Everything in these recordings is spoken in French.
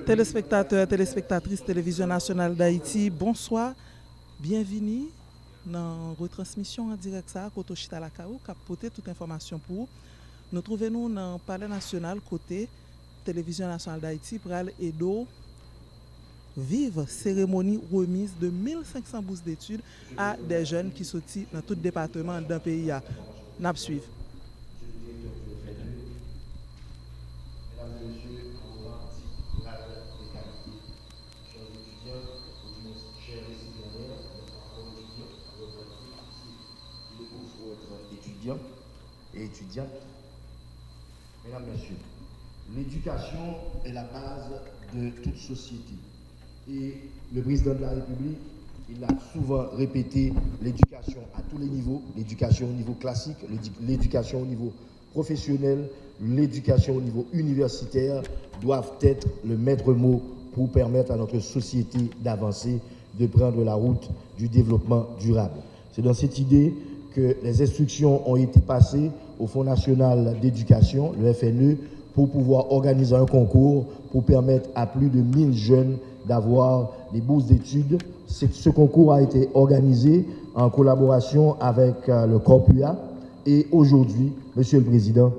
Téléspectateurs, téléspectatrices, Télévision nationale d'Haïti, bonsoir. Bienvenue dans la retransmission en direct ça, Koto Chita Lakaou, qui a porté toute information pour vous. Nous trouvons dans le Palais national, côté Télévision nationale d'Haïti, pour aller aider vive cérémonie remise de 1500 bourses d'études à des jeunes qui sont dans tout département d'un pays. N'a suivre. Étudiants et étudiantes, mesdames, messieurs, l'éducation est la base de toute société. Et le président de la République, il a souvent répété l'éducation à tous les niveaux, l'éducation au niveau classique, l'éducation au niveau professionnel, l'éducation au niveau universitaire doivent être le maître mot pour permettre à notre société d'avancer, de prendre la route du développement durable. C'est dans cette idée que les instructions ont été passées au Fonds national d'éducation, le FNE, pour pouvoir organiser un concours pour permettre à plus de 1000 jeunes d'avoir des bourses d'études. Ce concours a été organisé en collaboration avec le Corpua. Et aujourd'hui, Monsieur le Président,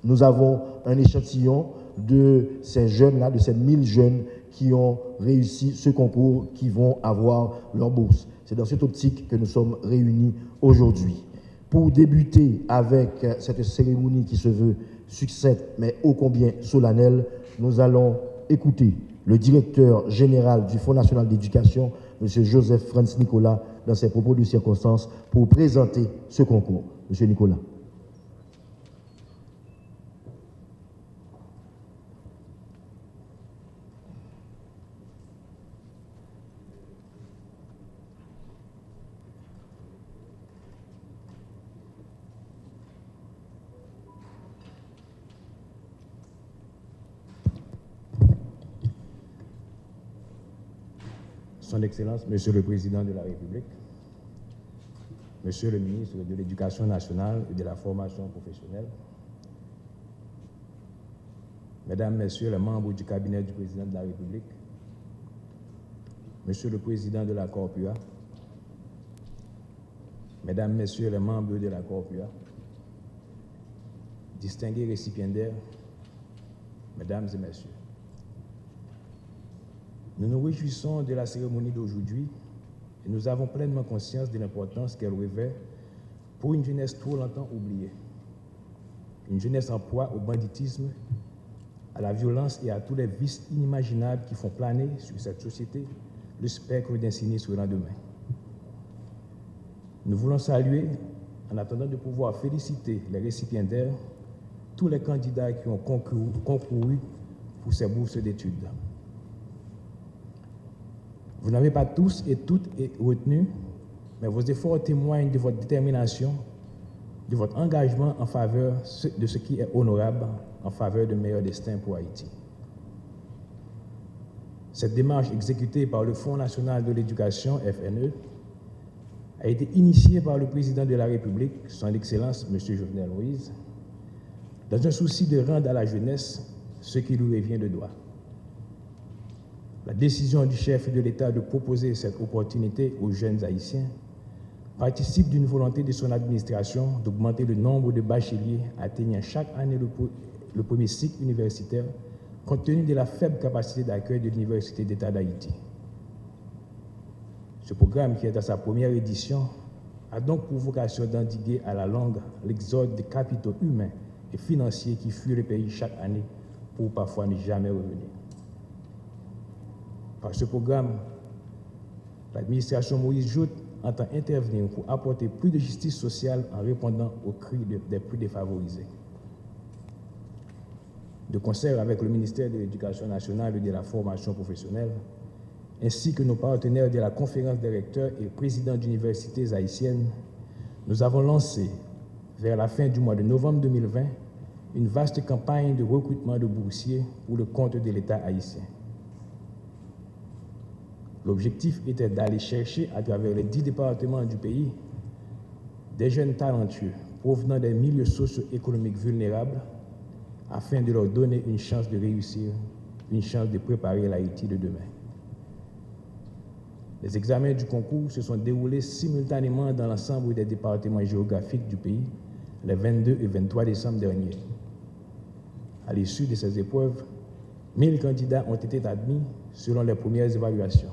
nous avons un échantillon de ces jeunes-là, de ces 1000 jeunes qui ont réussi ce concours, qui vont avoir leur bourse. C'est dans cette optique que nous sommes réunis aujourd'hui. Pour débuter avec cette cérémonie qui se veut succincte, mais ô combien solennelle, nous allons écouter le directeur général du Fonds national d'éducation, M. Joseph Franz Nicolas, dans ses propos de circonstance, pour présenter ce concours. M. Nicolas. Son Excellence, Monsieur le Président de la République, Monsieur le Ministre de l'Éducation nationale et de la formation professionnelle, Mesdames, Messieurs les membres du cabinet du Président de la République, Monsieur le Président de la Corpua, Mesdames, Messieurs les membres de la Corpua, distingués récipiendaires, Mesdames et Messieurs, nous nous réjouissons de la cérémonie d'aujourd'hui et nous avons pleinement conscience de l'importance qu'elle revêt pour une jeunesse trop longtemps oubliée. Une jeunesse en proie au banditisme, à la violence et à tous les vices inimaginables qui font planer sur cette société le spectre d'un sinistre lendemain. Nous voulons saluer, en attendant de pouvoir féliciter les récipiendaires, tous les candidats qui ont concouru pour ces bourses d'études. Vous n'avez pas tous et toutes retenu, mais vos efforts témoignent de votre détermination, de votre engagement en faveur de ce qui est honorable, en faveur de meilleurs destins pour Haïti. Cette démarche exécutée par le Fonds national de l'éducation, FNE, a été initiée par le Président de la République, Son Excellence M. Jovenel Moïse, dans un souci de rendre à la jeunesse ce qui lui revient de droit. La décision du chef de l'État de proposer cette opportunité aux jeunes Haïtiens participe d'une volonté de son administration d'augmenter le nombre de bacheliers atteignant chaque année le premier cycle universitaire, compte tenu de la faible capacité d'accueil de l'Université d'État d'Haïti. Ce programme, qui est à sa première édition, a donc pour vocation d'endiguer à la longue l'exode des capitaux humains et financiers qui fuient le pays chaque année pour parfois ne jamais revenir. Par ce programme, l'administration Moïse Jout entend intervenir pour apporter plus de justice sociale en répondant aux cris des plus défavorisés. De concert avec le ministère de l'Éducation nationale et de la formation professionnelle, ainsi que nos partenaires de la conférence des recteurs et présidents d'universités haïtiennes, nous avons lancé, vers la fin du mois de novembre 2020, une vaste campagne de recrutement de boursiers pour le compte de l'État haïtien. L'objectif était d'aller chercher à travers les 10 départements du pays des jeunes talentueux provenant des milieux socio-économiques vulnérables afin de leur donner une chance de réussir une chance de préparer l'Haïti de demain. Les examens du concours se sont déroulés simultanément dans l'ensemble des départements géographiques du pays les 22 et 23 décembre dernier. À l'issue de ces épreuves, 1000 candidats ont été admis selon les premières évaluations.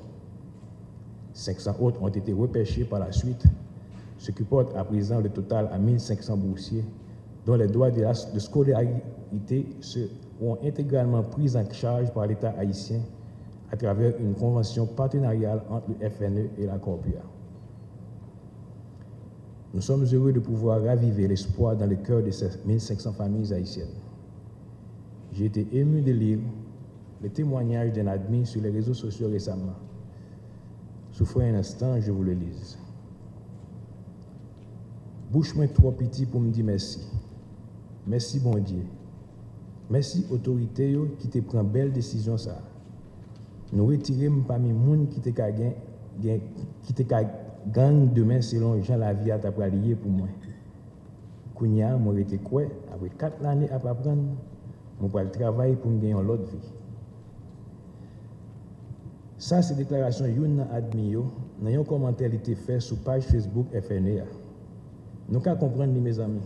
500 autres ont été repêchés par la suite, ce qui porte à présent le total à 1500 boursiers, dont les droits de scolarité seront intégralement pris en charge par l'État haïtien à travers une convention partenariale entre le FNE et la Corpua. Nous sommes heureux de pouvoir raviver l'espoir dans le cœur de ces 1500 familles haïtiennes. J'ai été ému de lire les témoignages d'un admis sur les réseaux sociaux récemment. Souffrez un instant, je vous le lise. Bouche-moi trop petit pour me dire merci. Merci, bon Dieu. Merci, autorité qui te prend belle décision ça. Nous retirons parmi les gens qui te gang demain selon Jean la vie à ta lié pour moi. Kounia, moi été quoi après 4 années à apprendre, moi pour le travail pour me gagner l'autre vie. Ça c'est déclaration youn admis yo, dans un commentaire été fait sur page Facebook FNEA. Nous qu'à comprendre mes amis.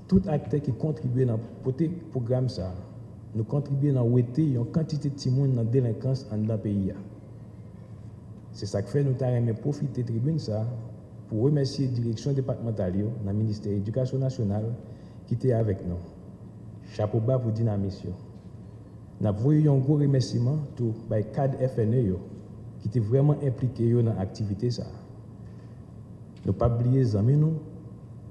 Tout acteur qui contribue dans le programme ça, nous contribuons à ouéter une quantité de timons dans la délinquance dans le pays. C'est ça que fait nous avons profité de la tribune ça pour remercier la direction départementale dans le ministère de l'Éducation nationale qui était avec nous. Chapeau bas pour dynamisme. Nous avons eu un gros remerciement pour le cadre FNE qui était vraiment impliqué dans l'activité ça. Nous pas oublier les amis nous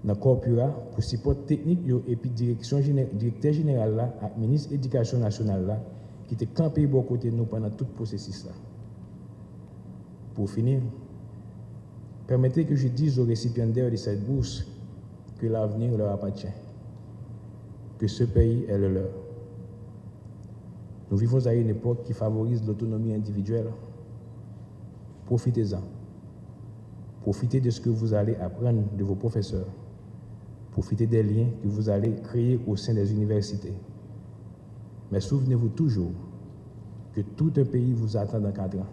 dans le Corpura pour support technique et puis directeur général là, et ministre de l'Éducation nationale là, qui était campé à côté de nous pendant tout le processus là. Pour finir, permettez que je dise aux récipiendaires de cette bourse que l'avenir leur appartient, que ce pays est le leur. Nous vivons à une époque qui favorise l'autonomie individuelle. Profitez-en. Profitez de ce que vous allez apprendre de vos professeurs. Profitez des liens que vous allez créer au sein des universités. Mais souvenez-vous toujours que tout un pays vous attend dans 4 ans.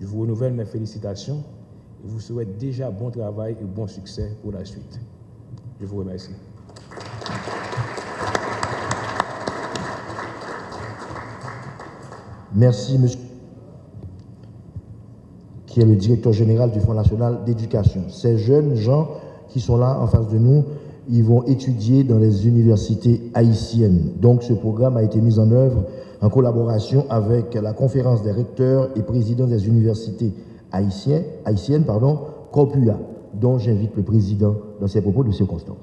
Je vous renouvelle mes félicitations et vous souhaite déjà bon travail et bon succès pour la suite. Je vous remercie. Merci, monsieur, qui est le directeur général du Fonds national d'éducation. Ces jeunes gens qui sont là en face de nous, ils vont étudier dans les universités haïtiennes. Donc, ce programme a été mis en œuvre en collaboration avec la conférence des recteurs et présidents des universités haïtiennes, Corpua, dont j'invite le président dans ses propos de circonstance.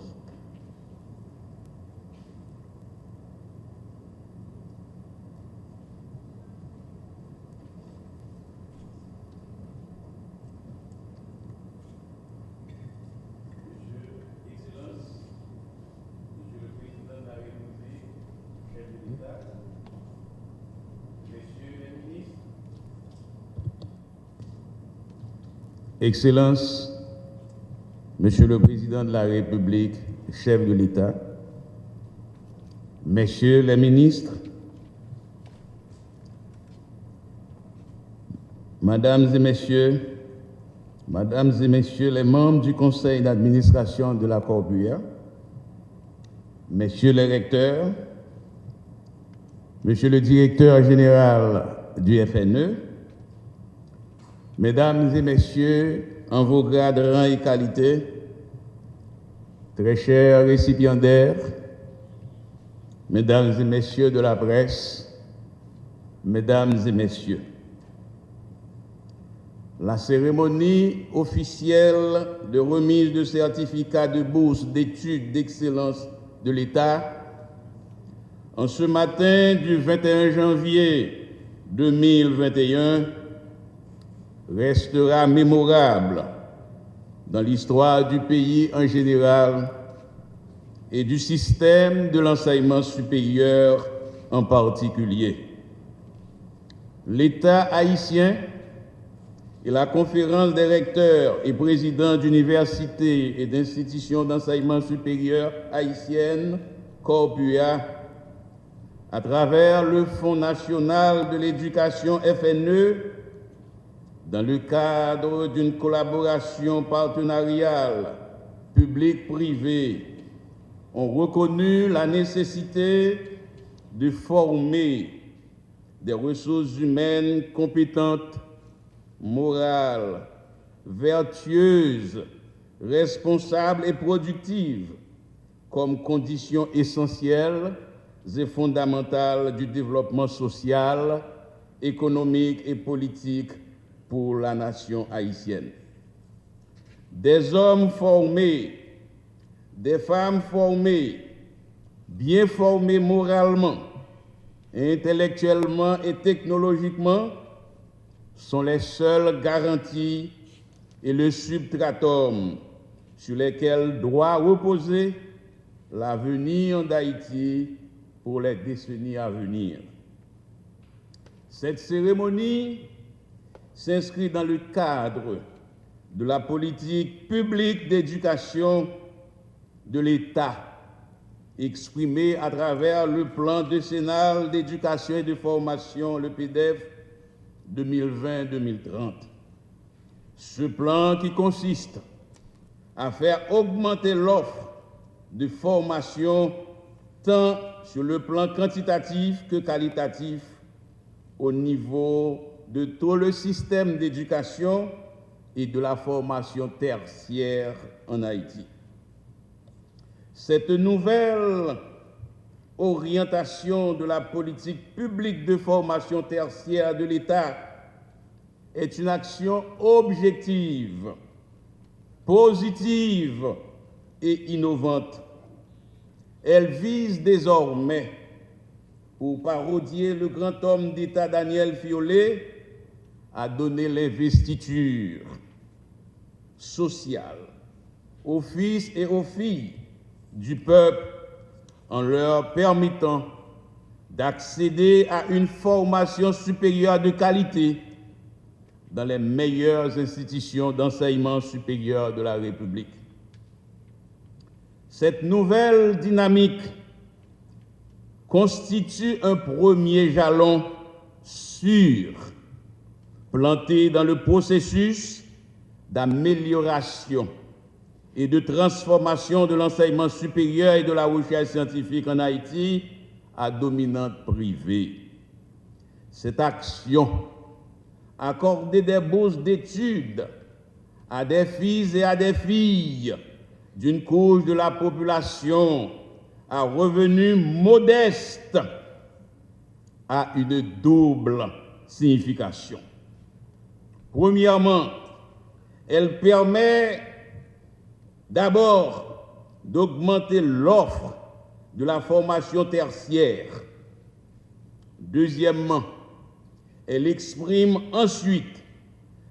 Excellences, Monsieur le Président de la République, chef de l'État, Messieurs les ministres, Mesdames et Messieurs les membres du Conseil d'administration de la Corpua, Messieurs les recteurs, Monsieur le directeur général du FNE, Mesdames et Messieurs, en vos grades, rangs et qualités, très chers récipiendaires, Mesdames et Messieurs de la presse, Mesdames et Messieurs, la cérémonie officielle de remise de certificat de bourse d'études d'excellence de l'État en ce matin du 21 janvier 2021 restera mémorable dans l'histoire du pays en général et du système de l'enseignement supérieur en particulier. L'État haïtien et la conférence des recteurs et présidents d'universités et d'institutions d'enseignement supérieur haïtiennes, Corpua, à travers le Fonds national de l'éducation FNE, dans le cadre d'une collaboration partenariale public-privé, ont reconnu la nécessité de former des ressources humaines compétentes, morales, vertueuses, responsables et productives comme condition essentielle et fondamentale du développement social, économique et politique pour la nation haïtienne. Des hommes formés, des femmes formées, bien formés moralement, intellectuellement et technologiquement, sont les seules garanties et le substratum sur lesquels doit reposer l'avenir d'Haïti pour les décennies à venir. Cette cérémonie s'inscrit dans le cadre de la politique publique d'éducation de l'État, exprimée à travers le plan décennal d'éducation et de formation, le PDEF 2020-2030. Ce plan qui consiste à faire augmenter l'offre de formation tant sur le plan quantitatif que qualitatif au niveau de tout le système d'éducation et de la formation tertiaire en Haïti. Cette nouvelle orientation de la politique publique de formation tertiaire de l'État est une action objective, positive et innovante. Elle vise désormais, pour parodier le grand homme d'État Daniel Fiolet, à donner l'investiture sociale aux fils et aux filles du peuple en leur permettant d'accéder à une formation supérieure de qualité dans les meilleures institutions d'enseignement supérieur de la République. Cette nouvelle dynamique constitue un premier jalon sûr, planté dans le processus d'amélioration et de transformation de l'enseignement supérieur et de la recherche scientifique en Haïti à dominante privée. Cette action, accorder des bourses d'études à des fils et à des filles d'une couche de la population à revenus modestes, a une double signification. Premièrement, elle permet d'abord d'augmenter l'offre de la formation tertiaire. Deuxièmement, elle exprime ensuite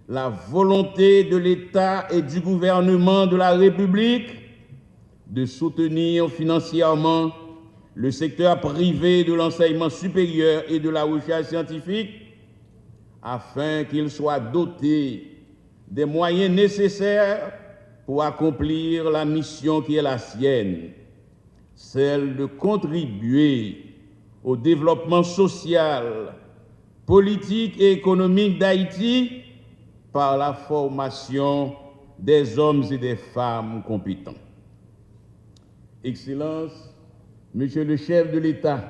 la volonté de l'État et du gouvernement de la République de soutenir financièrement le secteur privé de l'enseignement supérieur et de la recherche scientifique afin qu'il soit doté des moyens nécessaires pour accomplir la mission qui est la sienne, celle de contribuer au développement social, politique et économique d'Haïti par la formation des hommes et des femmes compétents. Excellences, Monsieur le chef de l'État,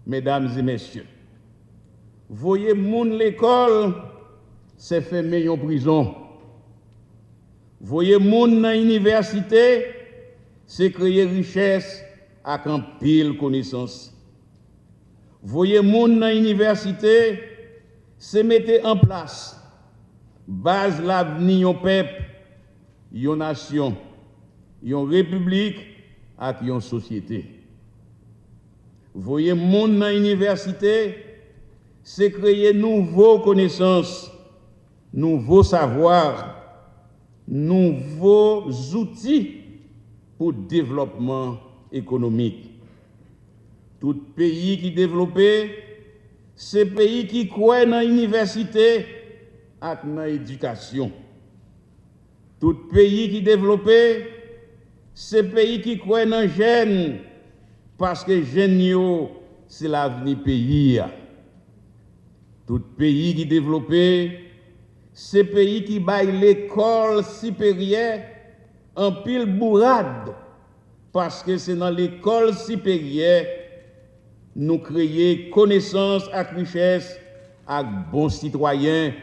Mesdames et Messieurs, voyez moun l'école, c'est fermé en prison. Voyez moun dans l'université, c'est créer richesse avec un pile connaissance. Voyez moun dans l'université, c'est mettre en place base l'avenir yon peuple, yon nation, yon république et yon société. Voyez moun dans l'université, c'est créer nouveaux connaissances, nouveaux savoirs, nouveaux outils pour le développement économique. Tout pays qui développe, c'est pays qui croit dans l'université et dans l'éducation. Tout pays qui développe, c'est pays qui croit dans les jeunes parce que les jeunes c'est l'avenir pays. Tout pays qui est développé, c'est pays qui baille l'école supérieure en pile bourrade. Parce que c'est dans l'école supérieure nous créer connaissance et richesse à bons citoyens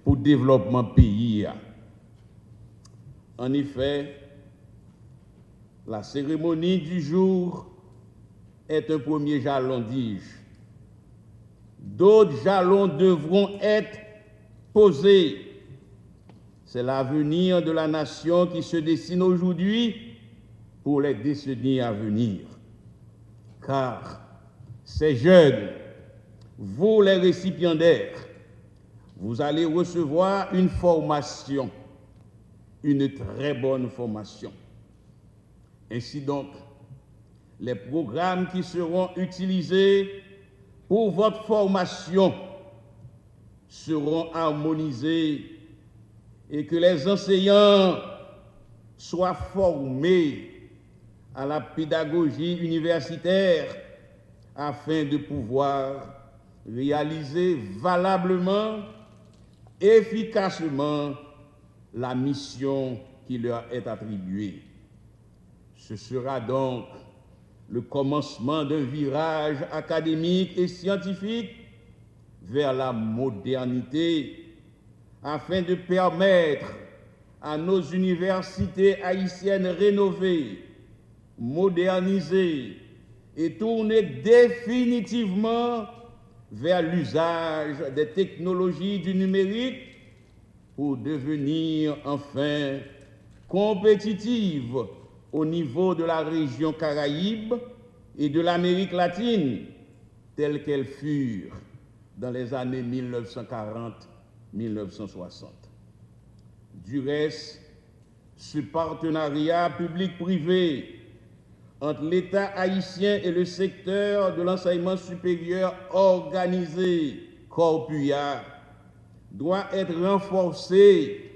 pour le développement pays. En effet, la cérémonie du jour est un premier jalon, dis-je. D'autres jalons devront être posés. C'est l'avenir de la nation qui se dessine aujourd'hui pour les décennies à venir. Car ces jeunes, vous les récipiendaires, vous allez recevoir une formation, une très bonne formation. Ainsi donc, les programmes qui seront utilisés pour votre formation seront harmonisés et que les enseignants soient formés à la pédagogie universitaire afin de pouvoir réaliser valablement, efficacement la mission qui leur est attribuée. Ce sera donc le commencement d'un virage académique et scientifique vers la modernité afin de permettre à nos universités haïtiennes rénovées, modernisées et tournées définitivement vers l'usage des technologies du numérique pour devenir enfin compétitives au niveau de la région Caraïbe et de l'Amérique latine, telles qu'elles furent dans les années 1940-1960. Du reste, ce partenariat public-privé entre l'État haïtien et le secteur de l'enseignement supérieur organisé, Corpua, doit être renforcé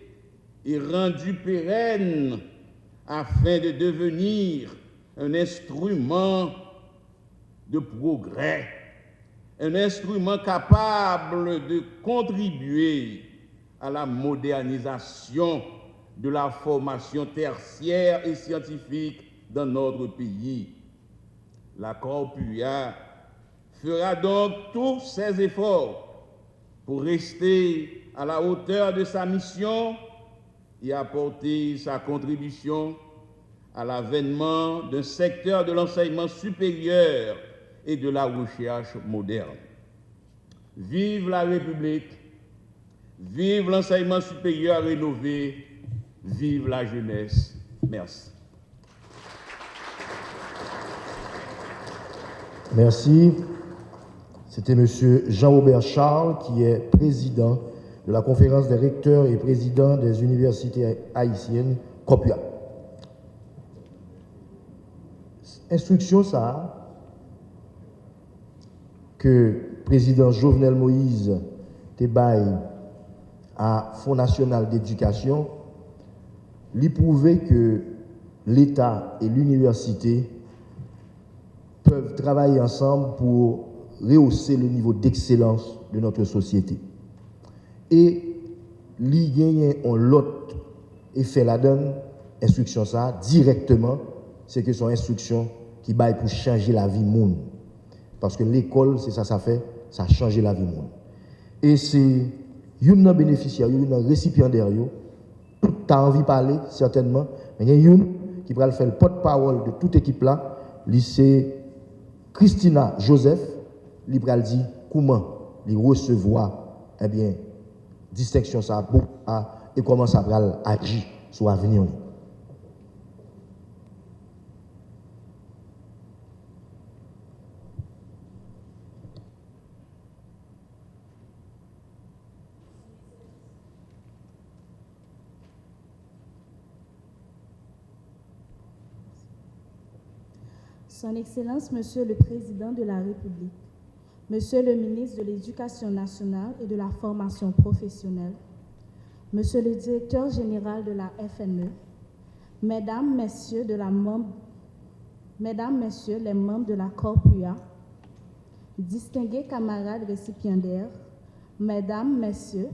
et rendu pérenne afin de devenir un instrument de progrès, un instrument capable de contribuer à la modernisation de la formation tertiaire et scientifique dans notre pays. La Corpua fera donc tous ses efforts pour rester à la hauteur de sa mission et apporter sa contribution à l'avènement d'un secteur de l'enseignement supérieur et de la recherche moderne. Vive la République, vive l'enseignement supérieur rénové, vive la jeunesse. Merci. Merci. C'était M. Jean-Robert Charles, qui est président de la conférence des recteurs et président des universités haïtiennes, Corpua. Instruction ça, que président Jovenel Moïse te baille à Fonds national d'éducation, lui prouver que l'État et l'université peuvent travailler ensemble pour rehausser le niveau d'excellence de notre société. Et lui gagner en l'autre effet la donne, instruction ça, directement, c'est que son instruction qui baille pour changer la vie monde. Parce que l'école, c'est ça fait, ça change la vie monde. Et c'est une bénéficiaire, une récipiendaire, tout a envie de parler, certainement, mais il y a une qui va faire le porte-parole de toute équipe là, c'est Christina Joseph, il va dire comment il recevoir, eh bien, distinction ça et comment ça va agir sur l'avenir. Son Excellence, Monsieur le Président de la République, Monsieur le Ministre de l'Éducation nationale et de la formation professionnelle, Monsieur le Directeur général de la FNE, Mesdames, Messieurs les membres de la Corpua, distingués camarades récipiendaires, mesdames, messieurs,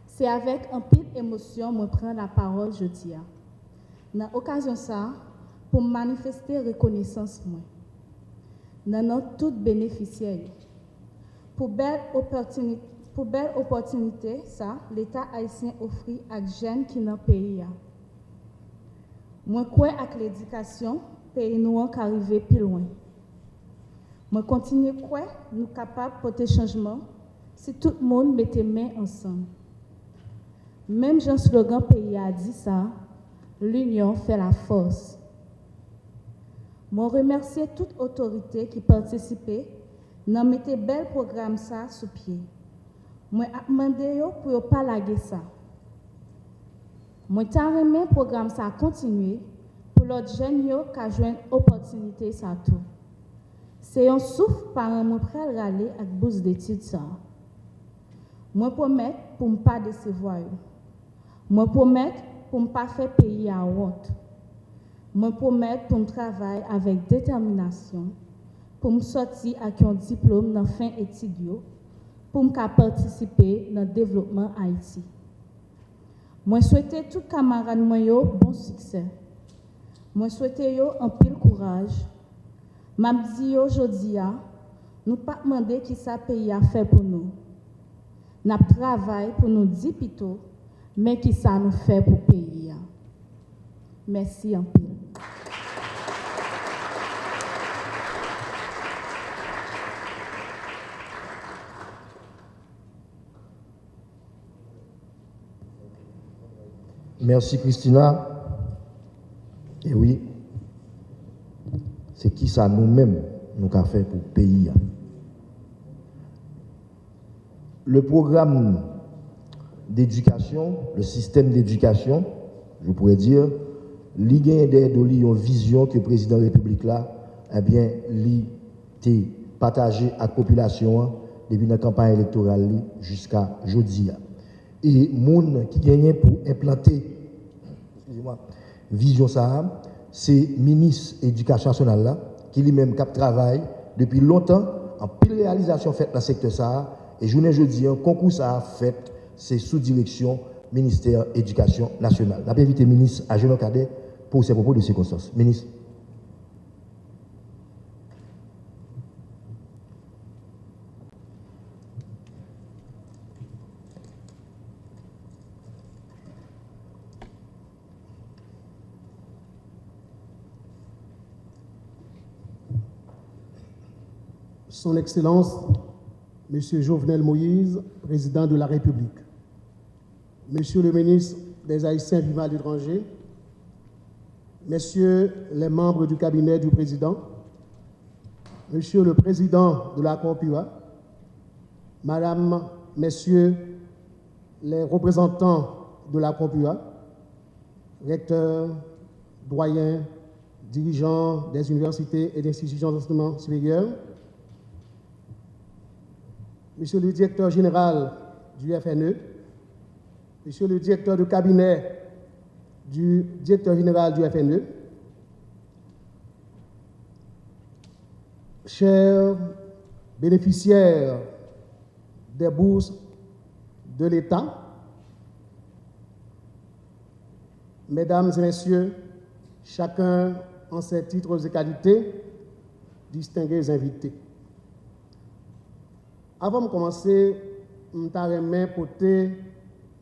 c'est avec un pile d'émotion que je prends la parole aujourd'hui. Dans l'occasion ça, pour manifester reconnaissance, nous avons tous bénéficiaires. Pour belle opportunité, ça, l'État haïtien offre à jeunes qui dans le pays. Moi, crois avec l'éducation, pays nous arriver plus loin. Moi, continue à croire nous sommes capables de porter changement si tout le monde mettait main ensemble. Même Jean slogan pays a dit ça, l'union fait la force. Moi, remercie toute autorité qui participait dans mettre bel programme ça sous pied. Moi, demandé pour ne pas laguer ça. Moi, t'aimerais programme ça continuer pour l'autre jeune qui a joué une opportunité ça tout. C'est un souffle par un mot prêt à râler avec bourse d'études ça. Moi, promets pour ne pas décevoir. Moi, promets pour ne pas faire payer à honte. Moi, promets pour me travailler avec détermination, pour me sortir avec un diplôme dans fin études, pour me participer dans le développement Haïti. Moi, souhaite tout camarade moi bon succès. Moi, souhaite un pile courage. M'a dit aujourd'hui, nous pas demander qui ça pays a fait pour nous. N'a travail pour nous dire plutôt, mais qui ça nous fait pour pays. Merci un peu. Merci Christina. Et oui, c'est qui ça nous-mêmes nous avons fait pour le pays. Le programme d'éducation, le système d'éducation, je pourrais dire, l'idée une vision que le président de la République là, eh bien, l'ité partagé à la population depuis la campagne électorale jusqu'à aujourd'hui. Et les gens qui gagnent pour implanter vision ça, c'est le ministre de l'Éducation nationale là, qui lui-même travaille depuis longtemps en pile réalisation faite dans le secteur ça. Et jeudi, un concours ça a fait, c'est sous direction ministère de l'Éducation nationale. Je vais inviter le ministre à Jean Cadet pour ses propos de circonstances. Ministre. Son Excellence, Monsieur Jovenel Moïse, président de la République, Monsieur le ministre des Haïtiens vivant à l'étranger, Messieurs les membres du cabinet du président, Monsieur le président de la COPUA, Madame, Messieurs les représentants de la COPUA, recteurs, doyens, dirigeants des universités et d'institutions d'enseignement supérieur, Monsieur le directeur général du FNE, Monsieur le directeur de cabinet du directeur général du FNE, chers bénéficiaires des bourses de l'État, Mesdames et Messieurs, chacun en ses titres et qualités, distingués invités. Avant de commencer, je vais porter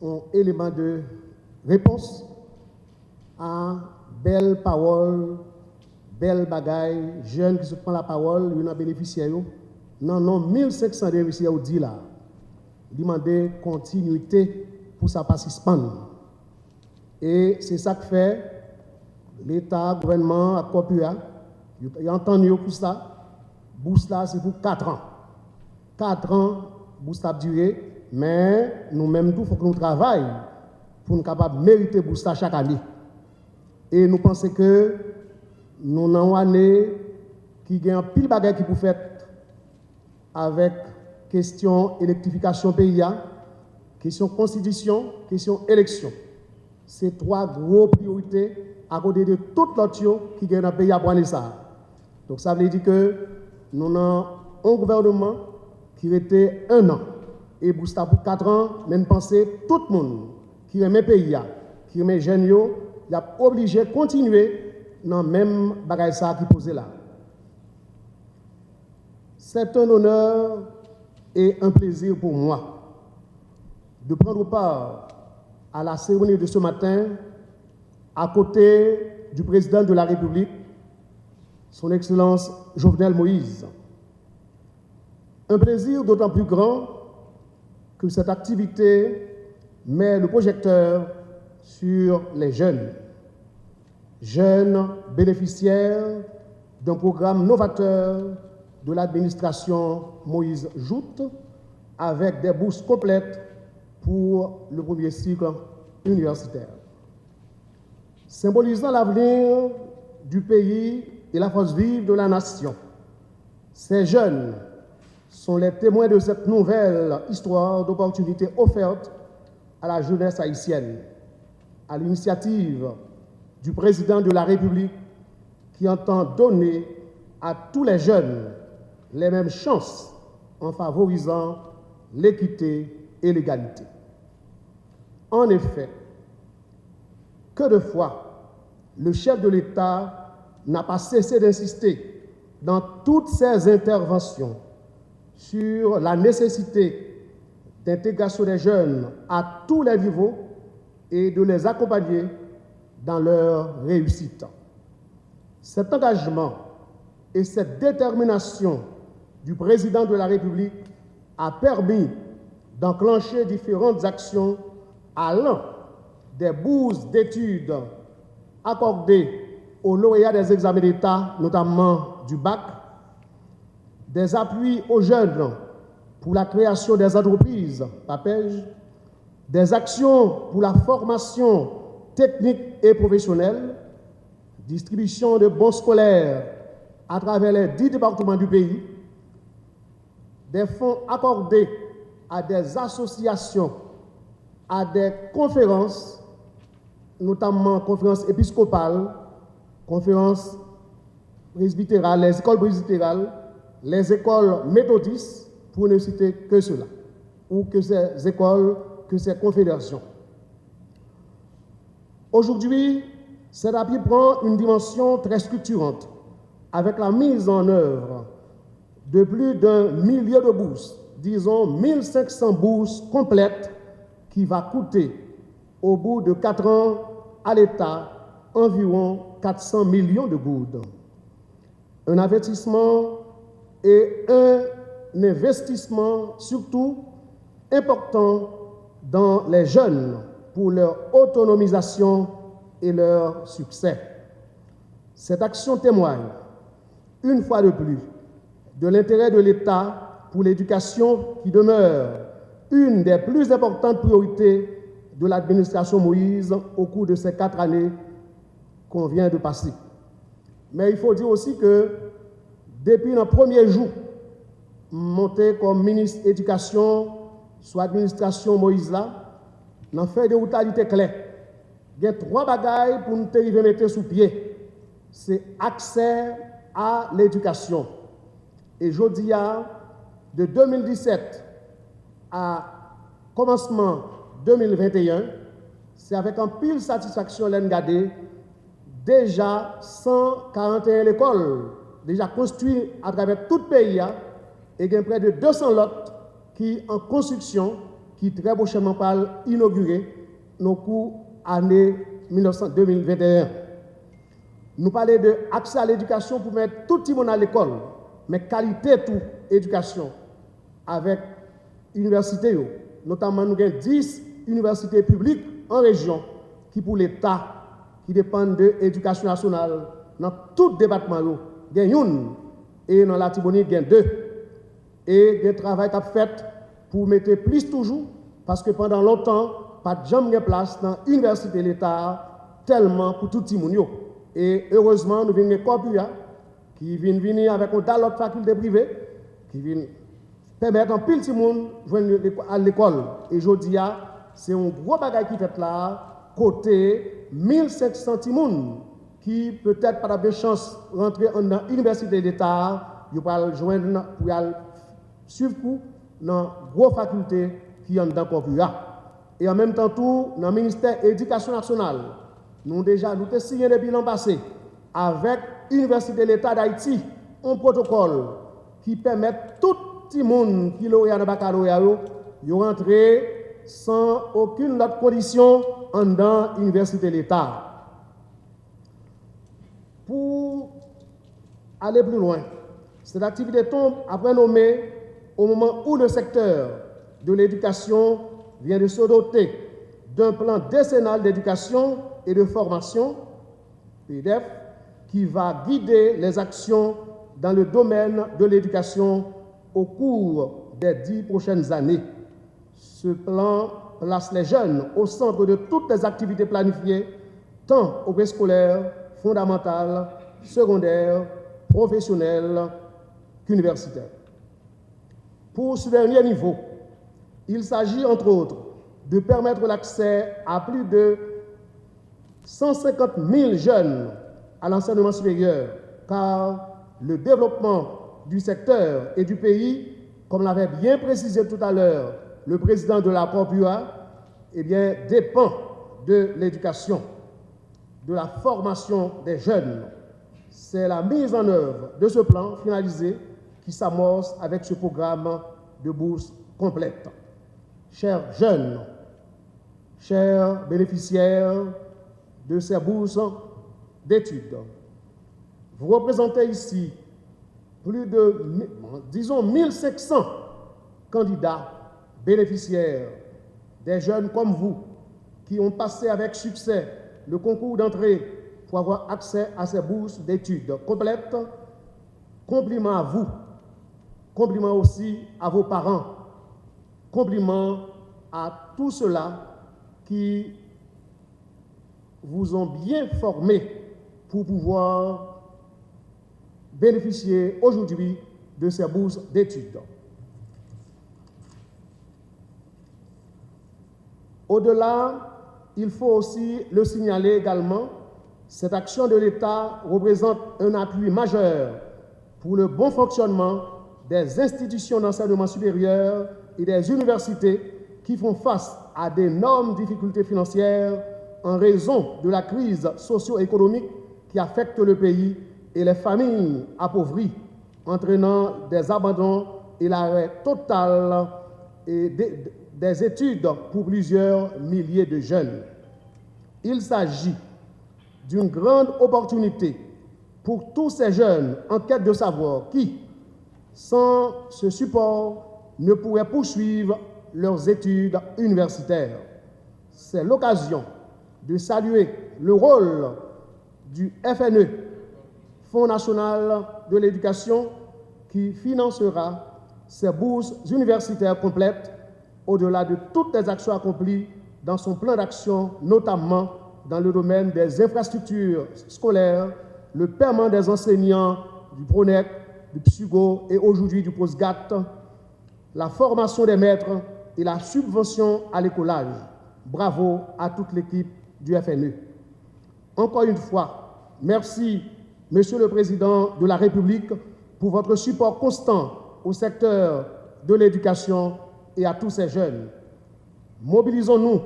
un élément de réponse à belle parole, belle bagaille, jeunes qui se prennent la parole, ils ont bénéficié. Non, 1500 bénéficiaires au dit là. Demander continuité pour sa participation. Et c'est ça que fait l'État, le gouvernement, la COPUA. Ils entendent pour ça. Bourse là, c'est pour 4 ans. 4 ans, bourse a duré, mais nous-mêmes, il faut que nous travaillions pour nous capables de mériter bourse chaque année. Et nous pensons que nous avons une année qui gagne pile de bagages qui peut faire avec question électrification pays, question constitution, question élection. C'est 3 grosses priorités à côté de toutes les autres qui gagnent dans le pays à prendre ça. Donc ça veut dire que nous avons un gouvernement qui était 1 an. Et pour 4 ans, même penser tout le monde qui aime le pays, qui aime les jeunes, il a obligé de continuer dans le même bagage qui posait là. C'est un honneur et un plaisir pour moi de prendre part à la cérémonie de ce matin à côté du président de la République, son Excellence Jovenel Moïse. Un plaisir d'autant plus grand que cette activité met le projecteur sur les jeunes bénéficiaires d'un programme novateur de l'administration Moïse Joute avec des bourses complètes pour le premier cycle universitaire. Symbolisant l'avenir du pays et la force vive de la nation, ces jeunes sont les témoins de cette nouvelle histoire d'opportunités offertes à la jeunesse haïtienne, à l'initiative du président de la République qui entend donner à tous les jeunes les mêmes chances en favorisant l'équité et l'égalité. En effet, que de fois le chef de l'État n'a pas cessé d'insister dans toutes ses interventions sur la nécessité d'intégration des jeunes à tous les niveaux et de les accompagner dans leur réussite. Cet engagement et cette détermination du président de la République a permis d'enclencher différentes actions allant des bourses d'études accordées aux lauréats des examens d'État, notamment du bac, des appuis aux jeunes pour la création des entreprises, PAPEJ, des actions pour la formation technique et professionnelle, distribution de bons scolaires à travers les 10 départements du pays, des fonds accordés à des associations, à des conférences, notamment conférences épiscopales, conférences presbytérales, les écoles presbytérales, les écoles méthodistes, pour ne citer que cela, ou que ces écoles, que ces confédérations. Aujourd'hui, cet appui prend une dimension très structurante, avec la mise en œuvre de plus d'1 millier de bourses, disons 1500 bourses complètes, qui va coûter, au bout de 4 ans, à l'État, environ 400 millions de goudes. Un investissement et un investissement surtout important dans les jeunes pour leur autonomisation et leur succès. Cette action témoigne, une fois de plus, de l'intérêt de l'État pour l'éducation qui demeure une des plus importantes priorités de l'administration Moïse au cours de ces 4 années qu'on vient de passer. Mais il faut dire aussi que depuis le premier jour, monté comme ministre de l'Éducation sous l'administration Moïse là, dans le fait de routalité claire, il y a 3 bagailles pour nous mettre sous pied. C'est accès à l'éducation. Et je dis, de 2017 à commencement 2021, c'est avec un pile satisfaction l'engagé déjà 141 écoles déjà construites à travers tout le pays et il y a près de 200 lots qui en construction qui très prochainement parlent inaugurer nos cours année 2021. Nous parlons de accès à l'éducation pour mettre tout le monde à l'école, mais qualité tout éducation avec université, notamment nous avons 10 universités publiques en région qui pour l'État, qui dépendent de l'éducation nationale dans tout département. Il y a une et dans la Tibonite, il y a 2. Et il y a un travail qui a fait pour mettre plus toujours, parce que pendant longtemps, pas de jamais de place dans l'université de l'État, tellement pour tout le monde. Et heureusement, nous avons des corpus qui viennent venir avec d'autres facultés privées, qui viennent permettre un pile de monde à l'école. Et je dis, c'est un gros bagage qui fait là, côté 1500 personnes qui peut-être pas de chance de rentrer dans l'université d'État vous allez joindre pour suivre dans la grosse faculté qui est dans le corps. Et en même temps, tout, dans le ministère de l'Éducation nationale, nous avons déjà signé depuis l'an passé avec l'Université de l'État d'Haïti un protocole qui permet tout le monde qui est dans le baccalauréat de rentrer sans aucune autre condition dans l'Université de l'État. Pour aller plus loin, cette activité tombe après nommé au moment où le secteur de l'éducation vient de se doter d'un plan décennal d'éducation et de formation, PEDEF, qui va guider les actions dans le domaine de l'éducation au cours des 10 prochaines années. Ce plan place les jeunes au centre de toutes les activités planifiées, tant au préscolaire, fondamental, secondaire, professionnel qu'universitaire. Pour ce dernier niveau, il s'agit entre autres de permettre l'accès à plus de 150 000 jeunes à l'enseignement supérieur, car le développement du secteur et du pays, comme l'avait bien précisé tout à l'heure le président de la Corpua, dépend de l'éducation, de la formation des jeunes. C'est la mise en œuvre de ce plan finalisé qui s'amorce avec ce programme de bourse complète. Chers jeunes, chers bénéficiaires de ces bourses d'études, vous représentez ici plus de, disons, 1500 candidats bénéficiaires, des jeunes comme vous, qui ont passé avec succès le concours d'entrée pour avoir accès à ces bourses d'études complètes. Compliments à vous, compliments aussi à vos parents, compliments à tous ceux-là qui vous ont bien formé pour pouvoir bénéficier aujourd'hui de ces bourses d'études. Au-delà, il faut aussi le signaler également, cette action de l'État représente un appui majeur pour le bon fonctionnement des institutions d'enseignement supérieur et des universités qui font face à d'énormes difficultés financières en raison de la crise socio-économique qui affecte le pays et les familles appauvries, entraînant des abandons et l'arrêt total des études pour plusieurs milliers de jeunes. Il s'agit d'une grande opportunité pour tous ces jeunes en quête de savoir qui, sans ce support, ne pourraient poursuivre leurs études universitaires. C'est l'occasion de saluer le rôle du FNE, Fonds national de l'éducation, qui financera ces bourses universitaires complètes au-delà de toutes les actions accomplies dans son plan d'action, notamment dans le domaine des infrastructures scolaires, le paiement des enseignants du PRONEC, du PSUGO et aujourd'hui du POSGAT, la formation des maîtres et la subvention à l'écolage. Bravo à toute l'équipe du FNE. Encore une fois, merci, Monsieur le Président de la République, pour votre support constant au secteur de l'éducation et à tous ces jeunes. Mobilisons-nous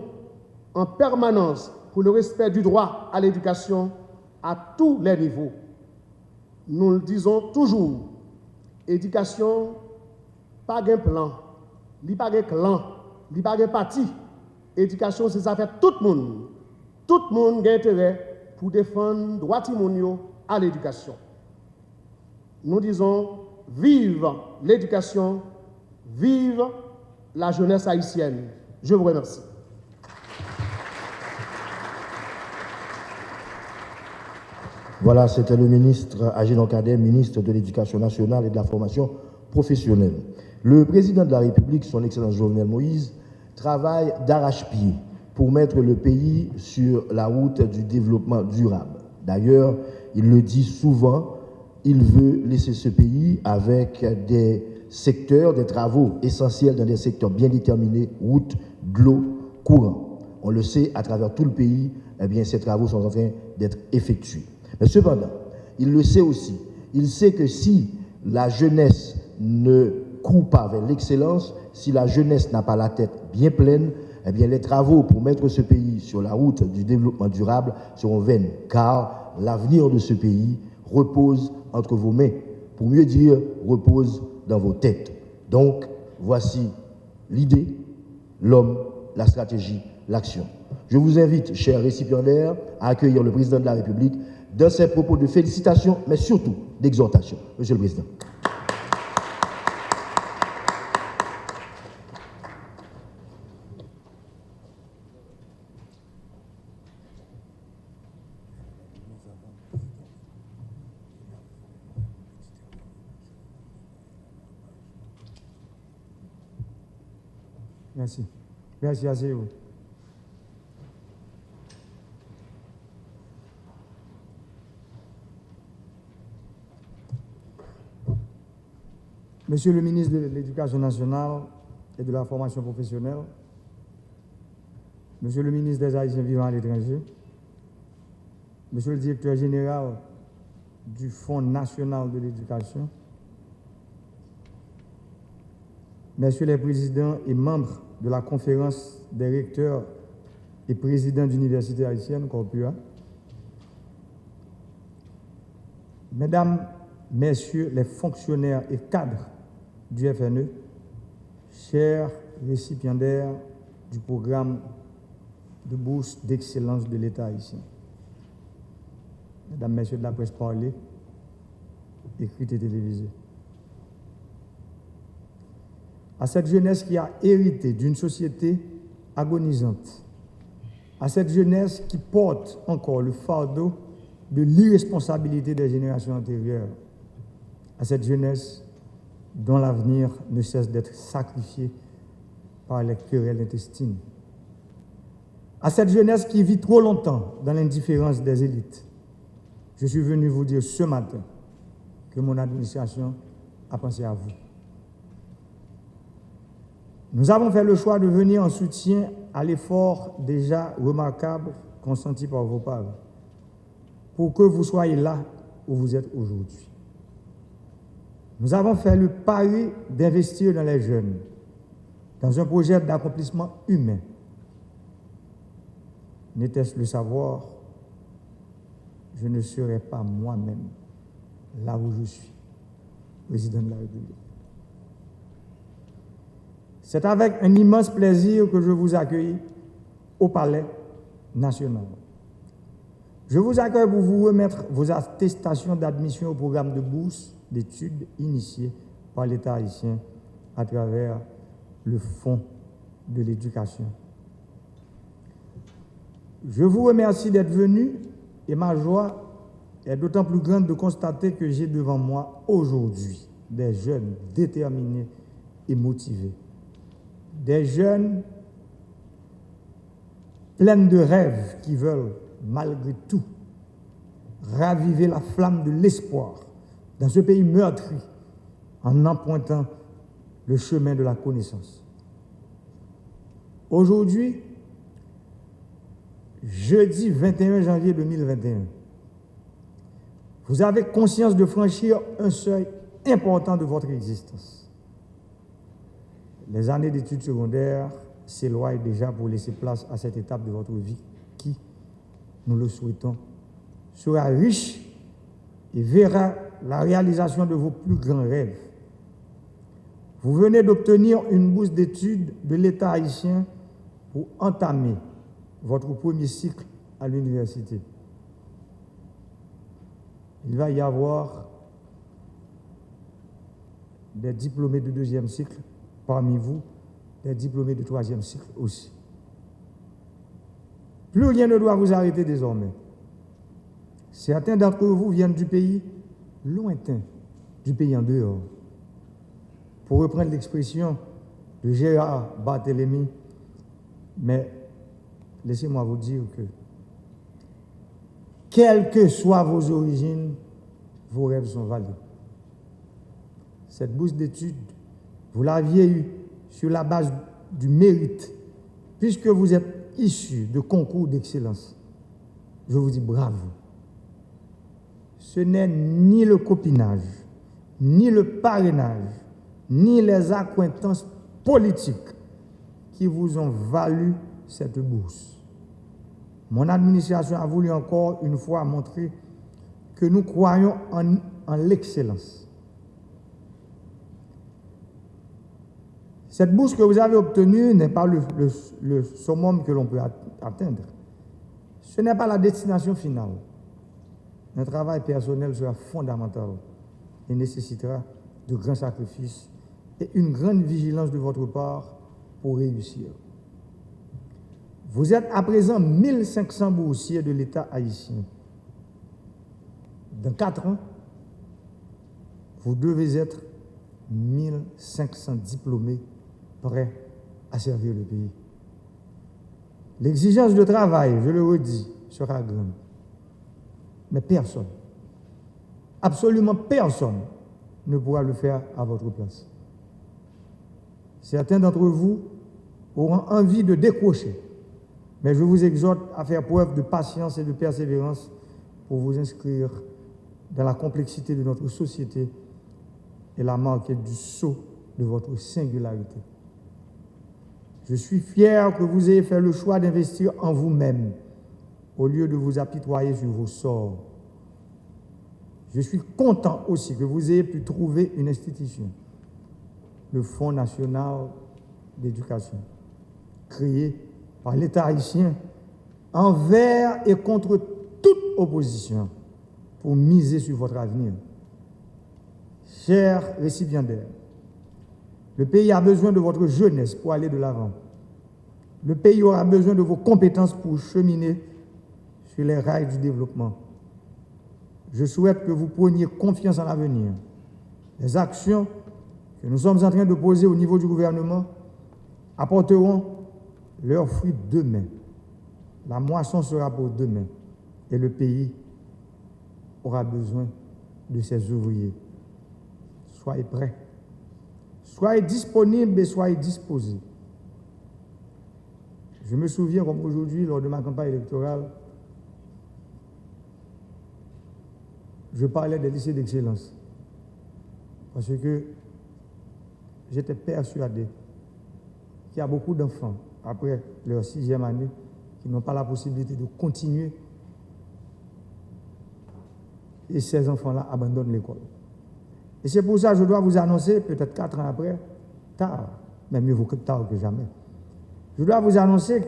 en permanence pour le respect du droit à l'éducation à tous les niveaux. Nous le disons toujours, éducation, pas de plan, pas de clan, pas de parti. Éducation, c'est ça fait tout le monde. Tout le monde a intérêt pour défendre le droit de l'homme à l'éducation. Nous disons, vive l'éducation, vive la jeunesse haïtienne. Je vous remercie. Voilà, c'était le ministre Agilon Cadet, ministre de l'Éducation nationale et de la formation professionnelle. Le président de la République, son Excellence Jovenel Moïse, travaille d'arrache-pied pour mettre le pays sur la route du développement durable. D'ailleurs, il le dit souvent, il veut laisser ce pays avec des secteurs, des travaux essentiels dans des secteurs bien déterminés, routes, de l'eau, courant. On le sait, à travers tout le pays, eh bien, ces travaux sont en train d'être effectués. Mais cependant, il le sait aussi. Il sait que si la jeunesse ne court pas vers l'excellence, si la jeunesse n'a pas la tête bien pleine, eh bien les travaux pour mettre ce pays sur la route du développement durable seront vains, car l'avenir de ce pays repose entre vos mains. Pour mieux dire, repose dans vos têtes. Donc, voici l'idée, l'homme, la stratégie, l'action. Je vous invite, chers récipiendaires, à accueillir le président de la République dans ses propos de félicitations, mais surtout d'exhortation. Monsieur le Président. Merci. Merci, asseyez-vous. Monsieur le ministre de l'Éducation nationale et de la formation professionnelle, Monsieur le ministre des Haïtiens vivant à l'étranger, Monsieur le directeur général du Fonds national de l'éducation, Messieurs les présidents et membres de la conférence des recteurs et présidents d'universités haïtiennes, Corpua, Mesdames, Messieurs les fonctionnaires et cadres du FNE, chers récipiendaires du programme de bourse d'excellence de l'État haïtien, Mesdames, Messieurs de la presse parlée, écrite et télévisée, à cette jeunesse qui a hérité d'une société agonisante, à cette jeunesse qui porte encore le fardeau de l'irresponsabilité des générations antérieures, à cette jeunesse dont l'avenir ne cesse d'être sacrifié par les querelles intestines, à cette jeunesse qui vit trop longtemps dans l'indifférence des élites. Je suis venu vous dire ce matin que mon administration a pensé à vous. Nous avons fait le choix de venir en soutien à l'effort déjà remarquable consenti par vos parents pour que vous soyez là où vous êtes aujourd'hui. Nous avons fait le pari d'investir dans les jeunes, dans un projet d'accomplissement humain. N'était-ce le savoir, je ne serais pas moi-même là où je suis, président de la République. C'est avec un immense plaisir que je vous accueille au Palais national. Je vous accueille pour vous remettre vos attestations d'admission au programme de bourse d'études initié par l'État haïtien à travers le Fonds de l'éducation. Je vous remercie d'être venus et ma joie est d'autant plus grande de constater que j'ai devant moi aujourd'hui des jeunes déterminés et motivés. Des jeunes pleins de rêves qui veulent, malgré tout, raviver la flamme de l'espoir dans ce pays meurtri en empruntant le chemin de la connaissance. Aujourd'hui, jeudi 21 janvier 2021, vous avez conscience de franchir un seuil important de votre existence. Les années d'études secondaires s'éloignent déjà pour laisser place à cette étape de votre vie qui, nous le souhaitons, sera riche et verra la réalisation de vos plus grands rêves. Vous venez d'obtenir une bourse d'études de l'État haïtien pour entamer votre premier cycle à l'université. Il va y avoir des diplômés de deuxième cycle parmi vous, des diplômés de troisième cycle aussi. Plus rien ne doit vous arrêter désormais. Certains d'entre vous viennent du pays lointain, du pays en dehors. Pour reprendre l'expression de Gérard Barthélemy, mais laissez-moi vous dire que, quelles que soient vos origines, vos rêves sont valides. Cette bourse d'études, vous l'aviez eue sur la base du mérite, puisque vous êtes issus de concours d'excellence. Je vous dis bravo. Ce n'est ni le copinage, ni le parrainage, ni les accointances politiques qui vous ont valu cette bourse. Mon administration a voulu encore une fois montrer que nous croyons en l'excellence. Cette bourse que vous avez obtenue n'est pas le summum que l'on peut atteindre. Ce n'est pas la destination finale. Un travail personnel sera fondamental et nécessitera de grands sacrifices et une grande vigilance de votre part pour réussir. Vous êtes à présent 1500 boursiers de l'État haïtien. Dans 4 ans, vous devez être 1500 diplômés prêts à servir le pays. L'exigence de travail, je le redis, sera grande. Mais personne, absolument personne, ne pourra le faire à votre place. Certains d'entre vous auront envie de décrocher, mais je vous exhorte à faire preuve de patience et de persévérance pour vous inscrire dans la complexité de notre société et la marque du sceau de votre singularité. Je suis fier que vous ayez fait le choix d'investir en vous-même au lieu de vous apitoyer sur vos sorts. Je suis content aussi que vous ayez pu trouver une institution, le Fonds national d'éducation, créé par l'État haïtien envers et contre toute opposition pour miser sur votre avenir. Chers récipiendaires, le pays a besoin de votre jeunesse pour aller de l'avant. Le pays aura besoin de vos compétences pour cheminer sur les rails du développement. Je souhaite que vous preniez confiance en l'avenir. Les actions que nous sommes en train de poser au niveau du gouvernement apporteront leurs fruits demain. La moisson sera pour demain et le pays aura besoin de ses ouvriers. Soyez prêts, soyez disponibles et soyez disposés. Je me souviens comme aujourd'hui, lors de ma campagne électorale, je parlais des lycées d'excellence parce que j'étais persuadé qu'il y a beaucoup d'enfants, après leur 6e année, qui n'ont pas la possibilité de continuer et ces enfants-là abandonnent l'école. Et c'est pour ça que je dois vous annoncer, peut-être 4 ans après, tard, mais mieux vaut que tard que jamais, je dois vous annoncer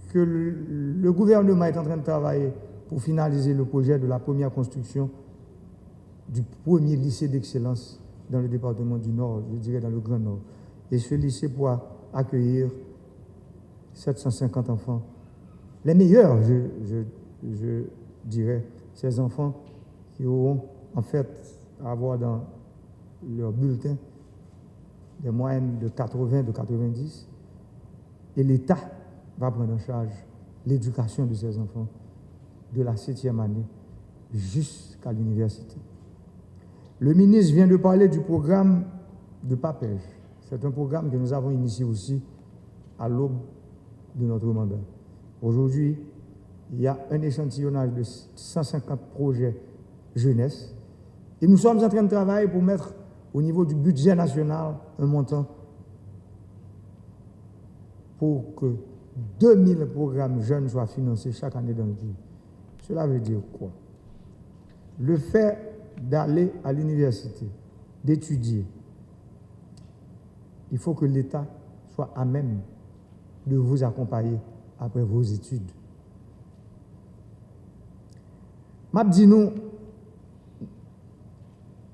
que le gouvernement est en train de travailler pour finaliser le projet de la première construction du premier lycée d'excellence dans le département du Nord, je dirais dans le Grand Nord. Et ce lycée pourra accueillir 750 enfants. Les meilleurs, je dirais, ces enfants qui auront en fait à avoir dans leur bulletin des moyennes de 80, de 90. Et l'État va prendre en charge l'éducation de ces enfants de la 7e année jusqu'à l'université. Le ministre vient de parler du programme de PAPEJ. C'est un programme que nous avons initié aussi à l'aube de notre mandat. Aujourd'hui, il y a un échantillonnage de 150 projets jeunesse et nous sommes en train de travailler pour mettre au niveau du budget national un montant pour que 2000 programmes jeunes soient financés chaque année dans le pays. Cela veut dire quoi? Le fait d'aller à l'université, d'étudier, il faut que l'État soit à même de vous accompagner après vos études. M'a dit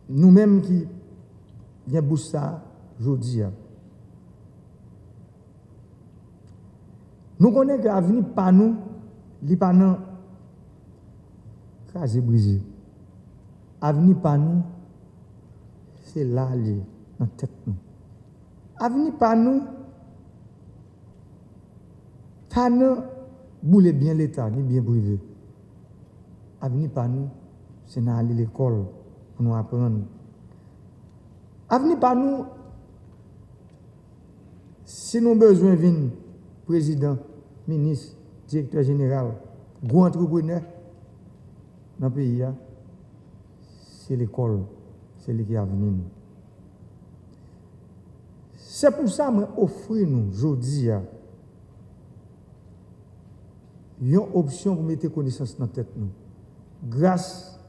nous-mêmes qui viens bouger ça aujourd'hui, nous connaissons que l'avenir pas nous, il pas non crasé brisé. Avenir pas nous, c'est là les en tête nous. Avenir pas nous boule bien l'État ni bien privé. Avenir pas nous, c'est d'aller à l'école pour nous apprendre. Avenir pas nous, si nous avons besoin de président, ministre, directeur général, gros entrepreneur dans le pays, c'est l'école, c'est lui qui a venu nous. C'est pour ça que j'offre nous, aujourd'hui, une option pour mettre connaissance dans la tête nous. Grâce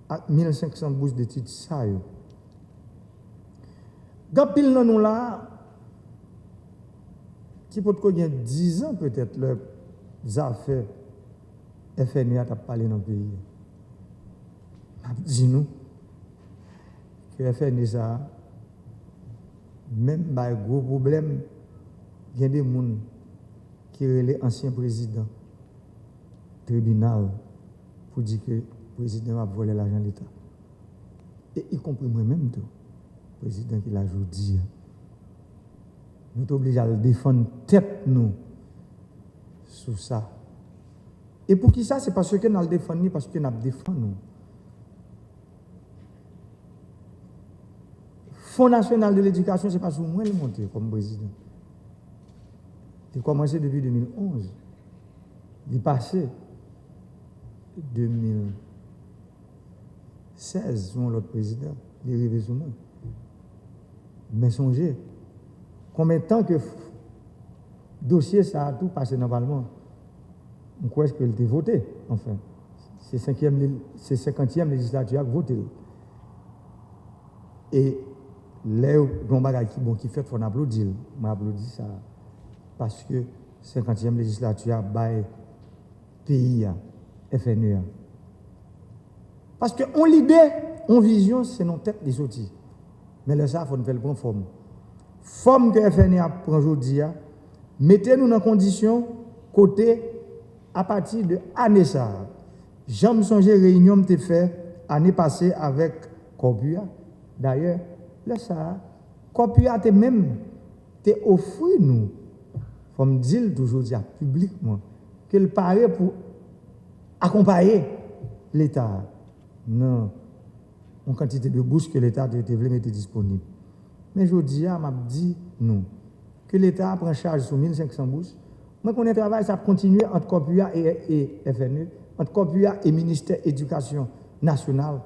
à 1500 bourses d'études, ça. Quand pile dans nous là, qui peut être 10 ans peut-être, les affaires FNU a parlé dans le pays. Dis-nous que FNU ça, même par gros problème, il y a des gens qui sont les anciens présidents tribunal pour dire que le président a volé l'argent de l'État. Et y compris moi-même, le président qui l'a dit. Nous sommes obligés à défendre tête nous sur ça. Et pour qui ça, c'est parce que nous le défendons, parce que nous défendons nous. Fonds national de l'éducation, ce n'est pas sur moi le monter comme président. Il a commencé depuis 2011. Il est passé 2016 sur l'autre président. Il est arrivé sur moi. Mais songez, combien de temps que le dossier ça a tout passé dans le Parlement? On croit qu'il a été voté, enfin. C'est 50e législature qui a voté. Et les gens qui fait, il faut applaudir. Je m'applaudis ça. Parce que 50e législature a baillé pays, FNU. Parce qu'on l'idée, on vision, c'est nos têtes des outils. Mais là, ça, il faut nous faire le prendre forme. Forme que FNU prend aujourd'hui, mettez-nous dans condition, côté, à partir de l'année ça. J'en me songe réunion que fait l'année passée avec Corpua. D'ailleurs, là, ça, Corpua te même, te offert nous, faut me dire toujours publiquement, qu'il paraît pour accompagner l'État. Non, une quantité de bourses que l'État devait mettre disponible. Mais je dis, m'a dit non, que l'État prend charge sur 1500 bourses. Moi, qu'on travail, ça continue entre Corpua et FNU, entre Corpua et ministère de l'Éducation nationale.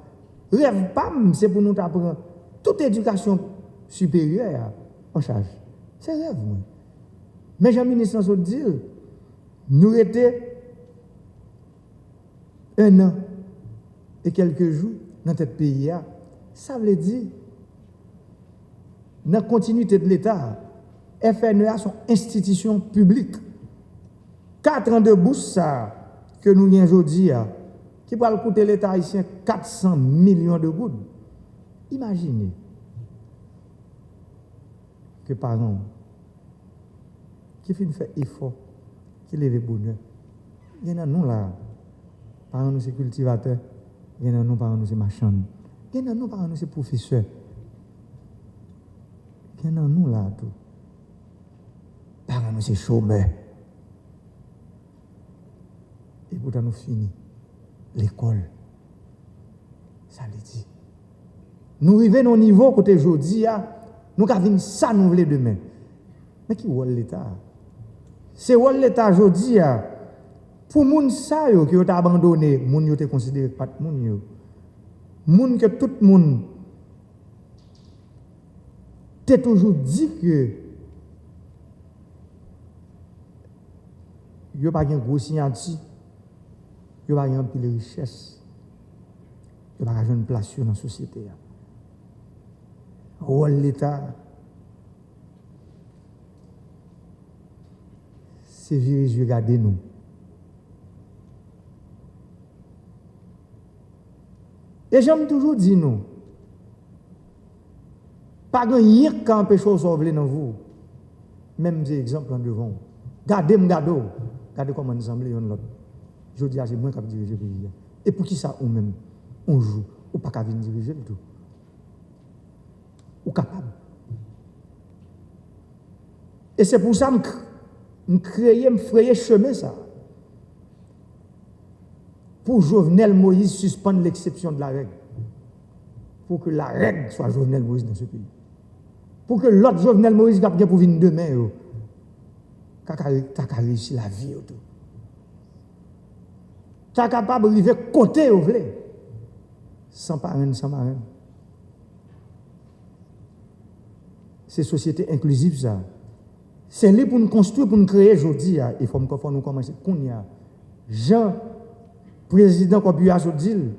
Rêve pas, c'est pour nous apprendre toute éducation supérieure en charge. C'est rêve, moi. Mais j'ai ministre sans dire, nous étions 1 an et quelques jours dans notre pays. Ça veut dire, dans la continuité de l'État, FNEA sont institutions publiques. 4 ans de bourse ça, que nous avons aujourd'hui, qui va coûter l'État haïtien 400 millions de gouttes. Imaginez que parents qui fait effort, qui lève bonheur. Il y en a nous là, parents nous c'est cultivateurs, il y en a nous parents nous c'est marchands, il y en a nous parents nous c'est professeurs. Il y en a nous là tout. Parents nous c'est chômeurs. Et pourtant nous finissons l'école. Ça le dit. Nous arrivons au niveau côté aujourd'hui, nous avons ça nous voulons demain. Mais qui est l'État? C'est l'État aujourd'hui, pour les gens qui ont abandonné, les gens qui ont considéré pas de monde. Les gens que tout le monde t'a toujours dit que il n'y a pas de gros signature, il n'y a pas de richesse, il n'y a pas de place dans la société. L'État, c'est virer les yeux, regarder nous. Et j'aime toujours dire nous, pas de rien quand empêche de sauver dans vous. Même des exemples en devant. Gardez comment nous semblons l'autre. Je dis à c'est moi qui dirige le pays. Et pour qui ça ou même on joue, ou pas qu'à venir diriger le tout. Ou capable. Et c'est pour ça que je crée, frayer chemin ça. Pour Jovenel Moïse suspendre l'exception de la règle. Pour que la règle soit Jovenel Moïse dans ce pays. Pour que l'autre Jovenel Moïse qui a pour venir demain, tu as réussi la vie. Tu es capable d'arriver côté, sans parrain, sans marraine. c'est société inclusive ça. C'est là pour nous construire, pour nous créer aujourd'hui. Il faut que nous commencer. Jean, président Kobuya Jodil,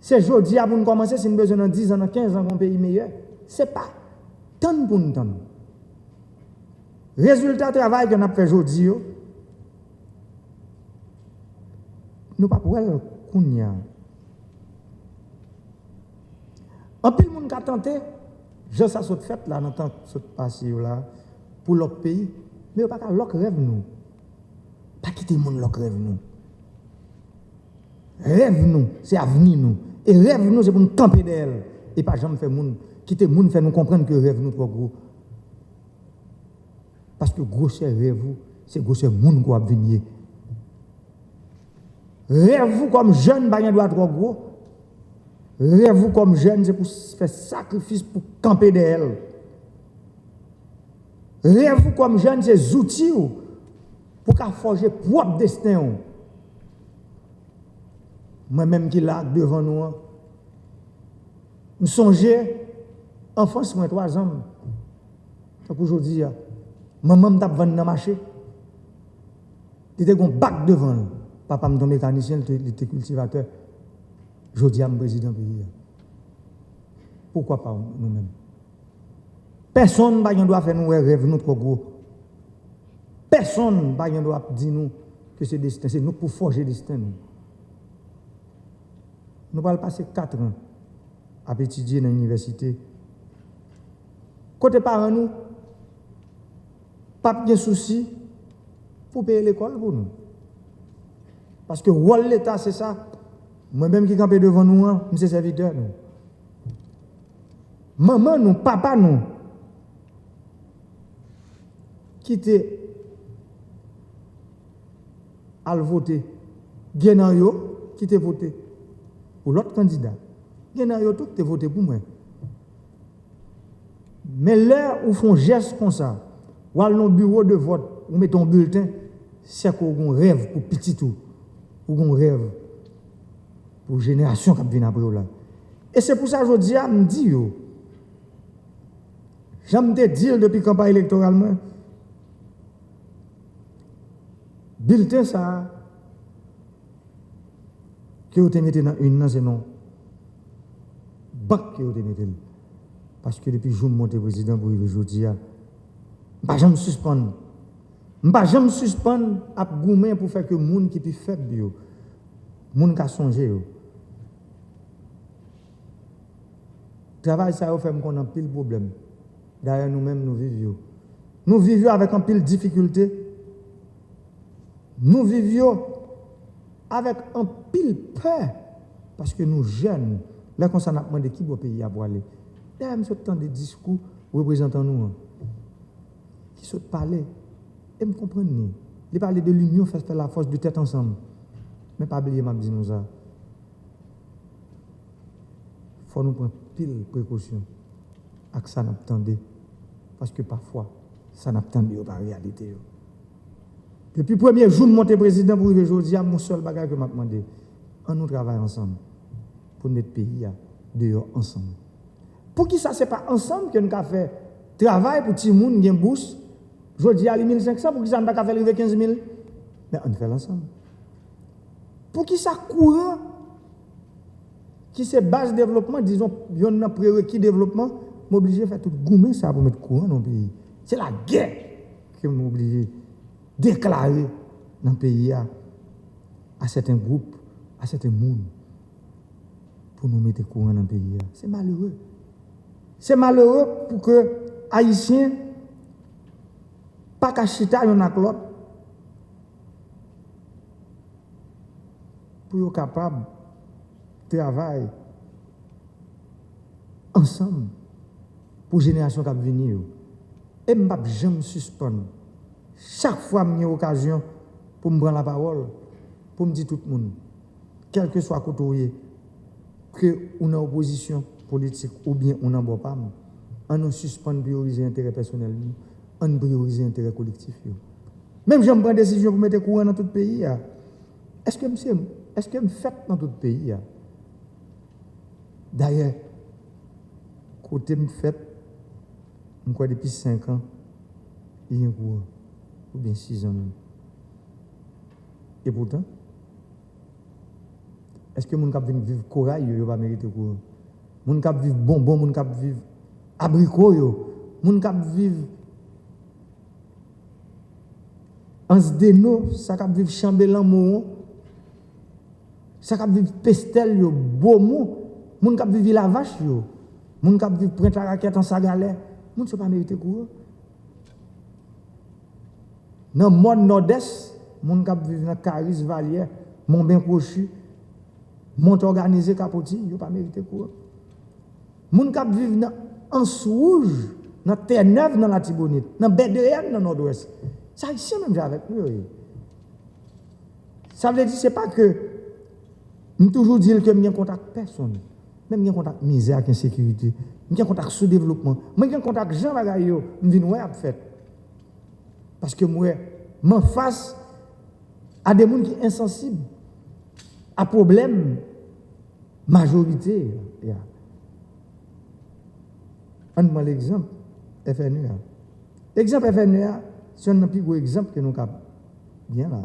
c'est aujourd'hui pour nous commencer, si nous avons besoin de 10 ans, dans 15 ans, pour un pays meilleur. Ce n'est pas tant pour nous. Résultat du travail que nous avons fait aujourd'hui, nous ne pouvons pas le Kounia. En plus, le monde a tenté, je sais ce fait là, dans le temps que passé là, pour l'autre pays, mais pas qu'à l'autre rêve nous. Pas quitter le monde l'autre rêve nous. Rêve nous, c'est avenir nous. Et rêve nous, c'est pour nous camper d'elle. Et pas jamais faire monde, quitter le monde, faire nous comprendre que rêve nous trop gros. Parce que gros c'est rêve vous, c'est gros c'est monde qui va venir. Rêve vous comme jeune, pas doit trop gros. Rêve vous comme jeune, c'est pour faire sacrifice pour camper d'elle. Rêve vous comme jeune, c'est outils pour forger propre destin. Moi-même qui là devant nous, je songe, enfance, moi 3 ans. Donc aujourd'hui, maman m'a vendu dans le marché. Il était un bac devant. Papa m'a mécanicien, il était cultivateur. Je dis à mon président du pays. Pourquoi pas nous-mêmes? Personne ne doit faire nous rêver nous trop gros. Personne ne doit dire nous que c'est destin. C'est nous pour forger le destin. Nous allons passer 4 ans à étudier dans l'université. Côté parents, nous, pas de souci pour payer l'école pour nous. Parce que le rôle de l'État, c'est ça. Moi-même qui campe devant nous, je suis serviteur. Nous. Maman, nous, papa, nous, qui était à voter, Genayo, qui était voté pour l'autre candidat. Genayo, tout était voté pour moi. Mais l'heure où font geste comme ça, ou dans le bureau de vote, ou met ton bulletin, c'est qu'on rêve pour petit tout, ou qu'on rêve pour la génération qui vient après là. Et c'est pour ça que je dis, je me dis, j'aime te dire depuis la campagne électorale, bulletin ça, que vous te mettez dans une, c'est non. Bac que vous te mettez. Parce que depuis que je monte président pour aujourd'hui, je ne vais jamais suspendre. Je ne vais jamais suspendre à goumer pour faire que les gens qui sont faibles, les gens qui ont songé. Le travail, ça fait qu'on a un pile problème. D'ailleurs, nous-mêmes, nous vivions. Nous vivions avec un pile de difficultés. Nous vivions avec un pile peur. Parce que nous, jeunes, là, quand on a demandé qui va payer à aller. D'ailleurs, nous avons des discours représentant nous. Qui sont parlés. Et me comprendre. Ils parlent de l'union, faire la force de tête ensemble. Mais pas oublier, m'a dit nous ça. Il faut nous prendre pile précaution. Avec ça, nous attendons. Parce que parfois, ça n'a pas attendu par réalité. Depuis le premier jour de monter président pour arriver aujourd'hui, mon seul bagage que m'a demandé, on nous travaille ensemble pour notre pays dehors ensemble. Pour qui ça, ce n'est pas ensemble que nous avons fait travail pour tout le monde, une bourse. Je dis à 1500, pour qui ça ne pas faire arriver 15 000? Mais on fait l'ensemble. Pour qui ça courant, qui c'est base développement, disons, il y a un prérequis développement, m'oblige à faire tout goumer ça pour mettre courant dans le pays. C'est la guerre que m'oblige à déclarer dans le pays à certains groupes, à certains mondes, pour nous mettre courant dans le pays. C'est malheureux. C'est malheureux pour que les Haïtiens, pas qu'à chita yon ak l'autre, pour être capable de travailler ensemble pour la génération qui va venir. Et je ne vais jamais suspendre. Chaque fois que j'ai l'occasion pour me prendre la parole, pour me dire tout le monde, quel que soit le côté, que on a opposition politique ou bien on n'en pas, on ne suspend prioriser l'intérêt personnel, on priorise l'intérêt collectif. Même si je prends une décision pour mettre courant dans tout le pays, est-ce que je fais dans tout le pays? D'ailleurs, côté me fait, je crois depuis 5 ans, il y a un courant, ou bien 6 ans même. Et pourtant, est-ce que les gens qui vivent corail, ils ne pas mériter courant? Les gens qui vivent bonbon, les gens qui vivent abricot, les gens qui vivent ansdeno, ça qui vivent chambellan moron, ça qui vivent pestel, beaumont, les gens qui vivent la vache, les gens qui vivent prendre la raquette en sagalais, les gens ne pas mériter courant. Dans le monde nord-est, les gens qui vivent dans Caris, Valier, Montbain-Cochu, Mont-Organisé, Capoti, ils ne pas mériter courant. Les gens qui vivent dans Anse-Rouge, dans Terre-Neuve, dans la Tibonite, dans Bédéenne, dans le nord-ouest. Ça ici même avec eux. Ça veut dire c'est pas que nous toujours dire que je n'ai contact personne. Même j'ai contact misère avec insécurité. J'ai contact sous-développement. Moi j'ai contact Jean Bagayo, je viens ouais à fait. Parce que moi m'en face à des gens qui sont insensibles à problème majorité. On prend l'exemple FNUA. L'exemple FNUA, c'est un plus gros exemple que nous avons bien là.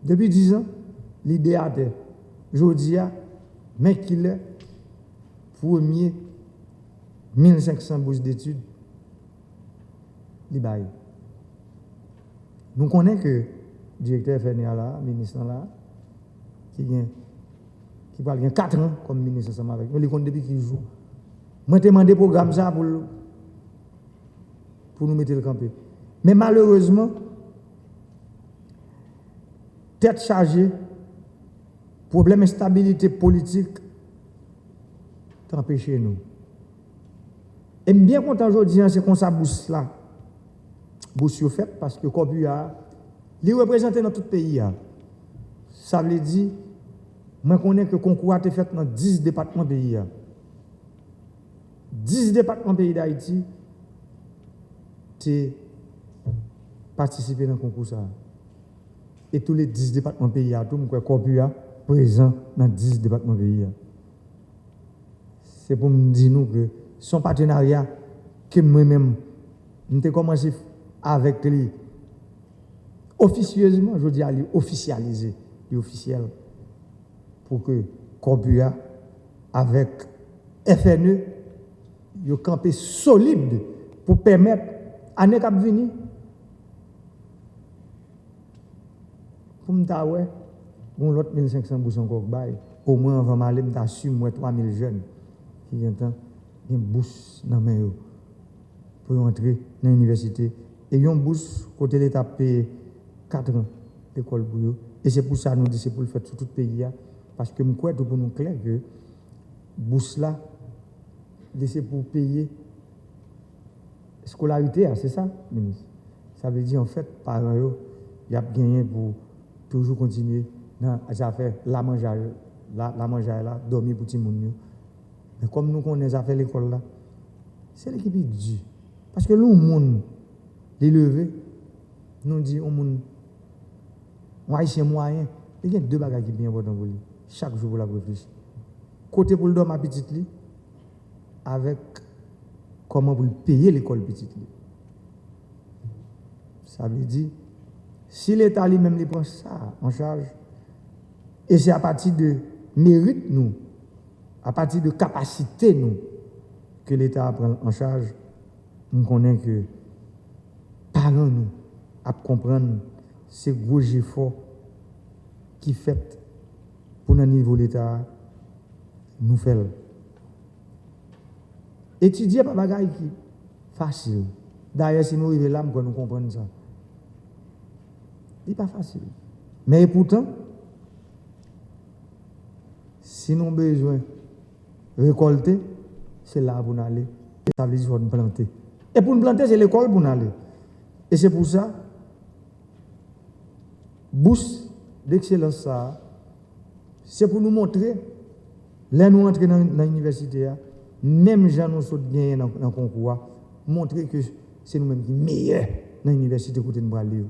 Depuis 10 ans, l'idée a été, aujourd'hui, mais qu'il est premier 1500 bourses d'études, l'IBAI. Nous connaissons que le directeur FNUA là, ministre là, qui parle 4 ans comme ministre ensemble avec nous, il compte depuis qu'il joue. Moi, j'ai demandé programme ça pour nous mettre le campé. Mais malheureusement, tête chargée, problème d'instabilité politique, t'empêche nous. Et bien content aujourd'hui, c'est comme ça, bourse là. Bourse fait parce que Corbuya, il représente dans tout le pays. Ça veut dire, moi, je connais que le concours a été fait dans 10 départements pays. 10 départements pays d'Haïti, tu participé dans le concours. Et tous les 10 départements pays, tout le monde présent dans 10 départements pays. C'est pour me dire nous que son partenariat, que moi-même, nous avons commencé avec lui officieusement, je dis à lui officialiser, lui officiel, pour que Corbuya, avec FNE, yo campé solide pour permettre à l'année qui venir pour me dire ouais bon l'autre 1500 bourses encore bail au moins avant m'aller me assume moi 3000 jeunes qui viennent une bourse dans main yo pour entrer dans l'université et une bourse côté l'état paye 4 ans d'école pour eux et c'est pour ça nous dit c'est pour le faire sur tout le pays parce que me crois tout pour nous clair que bourse là c'est pour payer scolarité, c'est ça, ministre. Ça veut dire en fait, parents, ils ont gagné pour toujours continuer dans les affaires, la manger là, dormir pour tout le monde. Mais comme nous connaissons les affaires de l'école là, c'est l'équipe qui dit. Parce que nous, le monde, les levés, nous disons, on haïtien moyen, il y a 2 bagages qui sont bien importants pour lui. Chaque jour, pour la réfléchir. Côté pour le dormir à petite lit, avec comment vous payer l'école petite. Ça veut dire, si l'État lui-même prend ça en charge, et c'est à partir de mérite nous, à partir de capacité nous, que l'État prend en charge, nous connaissons que parents nous, à comprendre ces gros efforts qui fait pour le niveau de l'État, nous faisons. Étudier pas bagaille qui facile. D'ailleurs, si nous arrivons là, nous comprenons ça. Ce n'est pas facile. Mais pourtant, si nous avons besoin de récolter, c'est là pour nous aller. Ça veut dire qu'il faut nous planter. Et pour nous planter, c'est l'école pour nous aller. Et c'est pour ça, bourse d'excellence, c'est pour nous montrer, là nous entrons dans l'université, même gens nous sommes gagnés dans le concours, montrer que c'est nous-mêmes qui sommes meilleurs dans l'université côté de Bralio.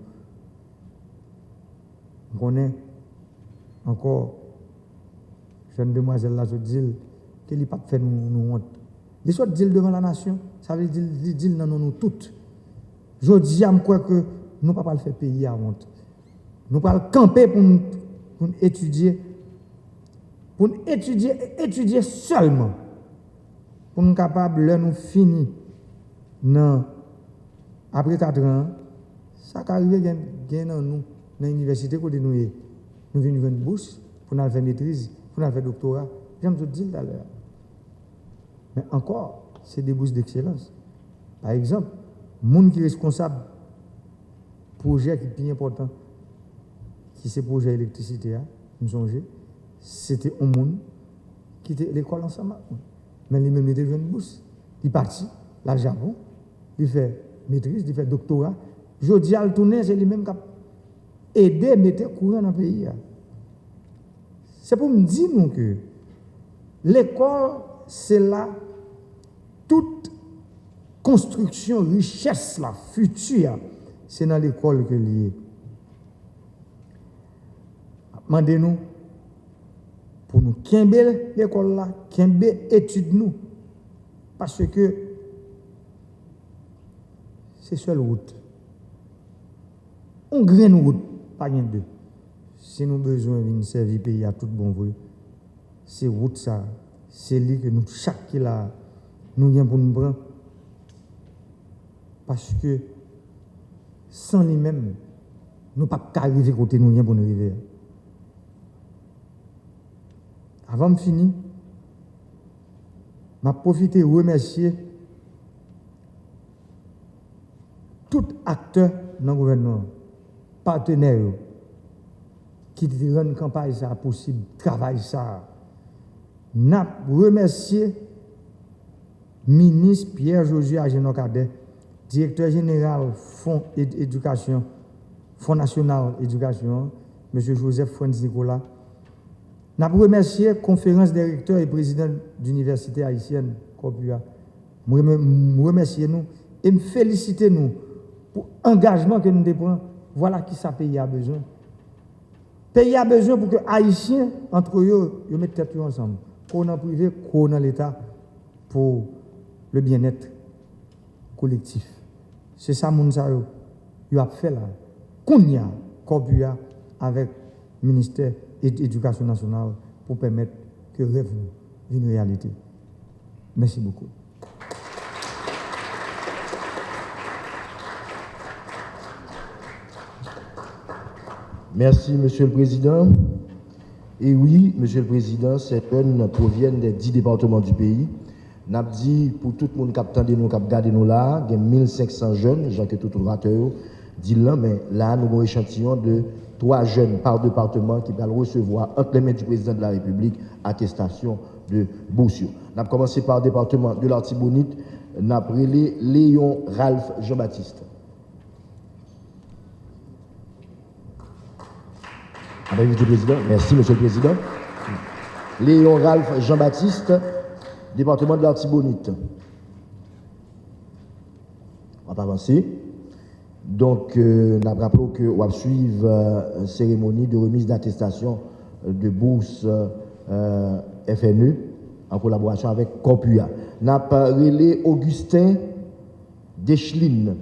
On connaît encore, jeune demoiselle là, je dis, qu'elle n'a pas fait nous honte. Les soit dit devant la nation, ça veut dire dans nous toutes. Je dis, je crois que nous ne pouvons pas le faire payer à honte. Nous ne pouvons pas camper pour étudier. Pour étudier seulement. Pour nous capables de nous finir après 4 ans, ça arrive dans nous, dans l'université, où nous venons une bourse pour nous faire maîtrise, pour nous faire doctorat. J'aime te dire tout à l'heure. Mais encore, c'est des bourses d'excellence. Par exemple, le monde qui est responsable, projet qui est plus important, qui c'est le projet d'électricité, nous songez, c'était un monde qui était l'école ensemble. Mais lui-même, il était une bourse. Il est parti, là, Japon, il fait maîtrise, il fait doctorat. Je dis à le tourner, c'est lui-même qui a aidé à mettre courant dans le pays. C'est pour me dire que l'école, c'est là toute construction, richesse, la future, c'est dans l'école que lié. Demandez-nous pour nous quimber l'école là, quimber études nous, parce que c'est seule route. On graine route, pas rien de. Si nous avons besoin de servir le pays à tout bon vrai, c'est route ça, c'est lui que nous, chaque qui là, nous vient pour nous prendre. Parce que sans lui-même, nous ne pouvons pas arriver côté nous pour nous arriver. Avant de finir, je vais profiter de remercier tout acteur dans le gouvernement, partenaires, qui rendent la campagne ça possible, travail ça. Je remercier le ministre Pierre-Josué Agénon-Cadet, directeur général Fonds éducation, Fonds national éducation, M. Joseph Franz Nicolas. Je remercier la conférence des recteurs et président de l'université haïtienne, Copua. Je remercier nous et me féliciter nous pour l'engagement que nous prenons. Voilà qui ça pays a besoin. Le pays a besoin pour que les Haïtiens, entre eux, ils mettent tête ensemble. Qu'on en privé, qu'on en l'État, pour le bien-être collectif. C'est ça, Mounsayo, il a fait là. Kounia, Copua, avec le ministère de l'Éducation nationale, pour permettre que le rêve vienne une réalité. Merci beaucoup. Merci, Monsieur le Président. Et oui, Monsieur le Président, ces jeunes proviennent des 10 départements du pays. N'a dit pour tout le monde qui a nous, qui a gardé nous là, il y a 1500 jeunes, gens que tout orateur dit là, mais là, nous avons un échantillon de 3 jeunes par département qui vont recevoir entre les mains du président de la République attestation de bourse. Nous avons commencé par le département de l'Artibonite, nous avons appelé Léon Ralph Jean-Baptiste. Merci, Monsieur le Président. Léon Ralph Jean-Baptiste, département de l'Artibonite. On va avancer. Donc, nous rappelons qu'on va suivre une cérémonie de remise d'attestation de bourse FNE en collaboration avec Copua. Nous avons parlé Augustin Deschlin.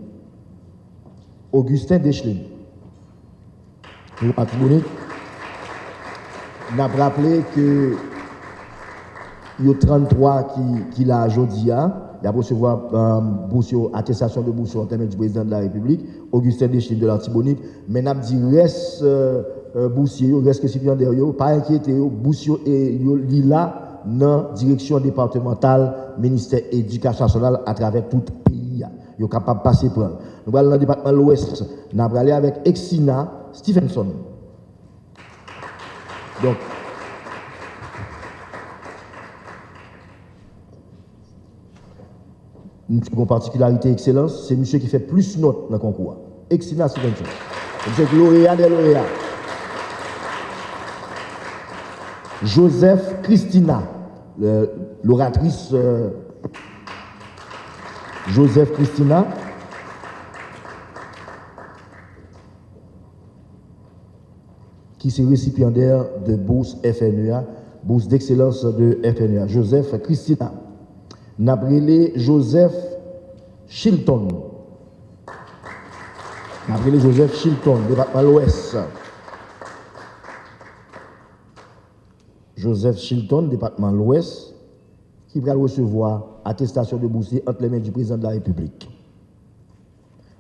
Augustin Deschlin. Artibonite. Nous avons rappelé que il y a 33 qui l'a aujourd'hui. Il a recevoir bourse, attestation de bourse en termes du président de la République, Augustin Deschlin de l'Artibonite. Mais nous avons dit reste boursier, reste récipiendaire, pas inquiété, bourse et là dans la direction départementale, ministère de l'Éducation nationale à travers tout le pays. Ils sont capables de passer pour. Nous allons dans le département de l'Ouest. Nous allons aller avec Exina Stephenson. Donc, une particularité excellence, c'est monsieur qui fait plus notes dans le concours. Exina Stephenson. Monsieur lauréat des lauréats. Joseph Christina, l'oratrice Joseph Christina. Qui est récipiendaire de bourse FNEA, bourse d'excellence de FNEA. Joseph Christina. Nabrele Joseph Chilton. Nabrele Joseph Chilton, département l'Ouest. Joseph Chilton, département l'Ouest, qui va recevoir attestation de boursier entre les mains du président de la République.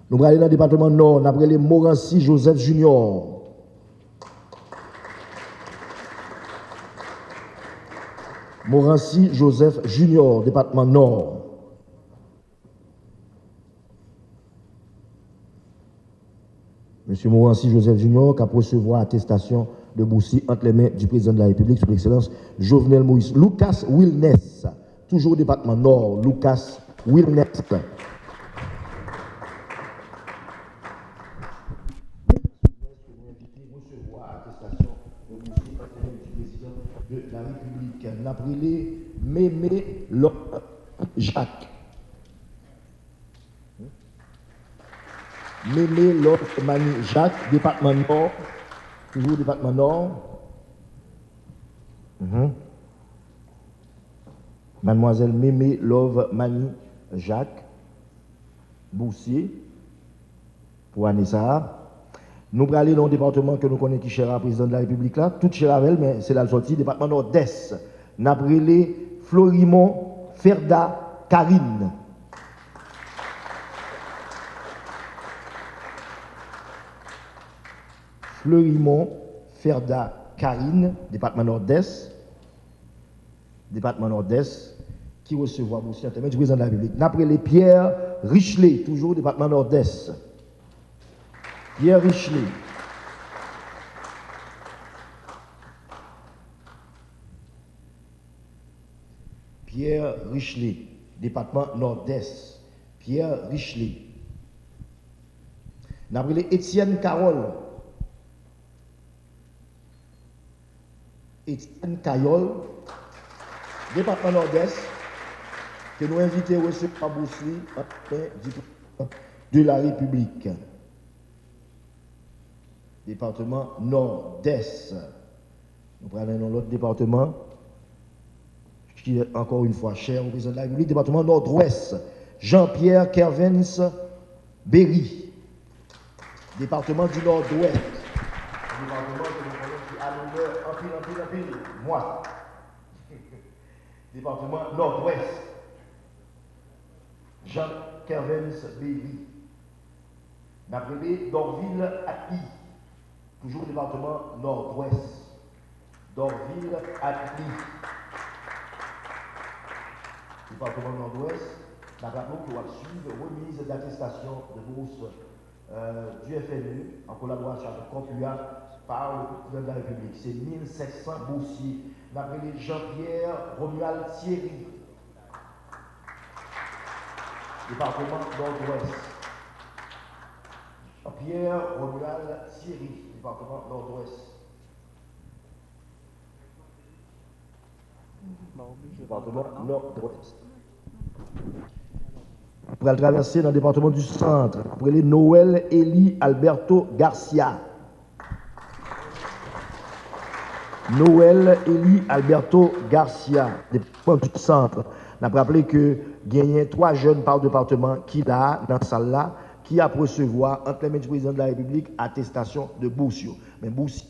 Nous allons aller dans le département Nord, nous allons Morancy Joseph Junior. Morancy Joseph Junior, département Nord. Monsieur Morancy Joseph Junior, qui a recevoir attestation de boursier entre les mains du président de la République, sous l'excellence Jovenel Moïse. Lucas Wilness, toujours département Nord, Lucas Wilness. De la République, Naprilé Mémé Jacques. Mémé Mani Jacques, département Nord, toujours département Nord. Mademoiselle Mémé Love Mani Jacques, boursier pour Anessa. Nous allons aller dans le département que nous connaissons qui cher à président de la République là, tout cher avec, mais c'est là le sorti, département Nord-Est. Nabrélé Florimond Ferda Karine. Florimond Ferda Karine, département Nord-Est. Département Nord-Est, qui recevra aussi un témoin du président de la République. Nabrélé Pierre Richelet, toujours département Nord-Est. Pierre Richelet. Pierre Richelet, département Nord-Est. Pierre Richelet. Nabrélé Étienne Carole. Étienne Cayol, département Nord-Est, que nous invitons à recevoir Bousli de la République. Département Nord-Est. Nous prenons dans l'autre département, qui est encore une fois cher au président de la République, département Nord-Ouest. Jean-Pierre Kervens Berry, département du Nord-Ouest. Département que nous connaissons qui a l'honneur, en pile, moi. Département Nord-Ouest. Jean Kervens Berry. Nabrélé Dorville Atli. Toujours département Nord-Ouest. Dorville Atli. Département Nord-Ouest. Nous avons suivre remise d'attestation de bourse du FNU en collaboration avec Compua par le président de la République. C'est 1700 boursiers. Nous avons Jean-Pierre Romuald Thierry. Département Nord-Ouest. Jean-Pierre Romuald Thierry, département Nord-Ouest. Département Nord-Ouest. Pour aller traverser dans le département du Centre, après les Noël Eli Alberto Garcia. Noël Eli Alberto Garcia, département du Centre. On a rappelé que il y a 3 jeunes par département qui là, dans cette salle-là, qui a recevoir entre les mains du président de la République attestation de bourse. Mais bourse,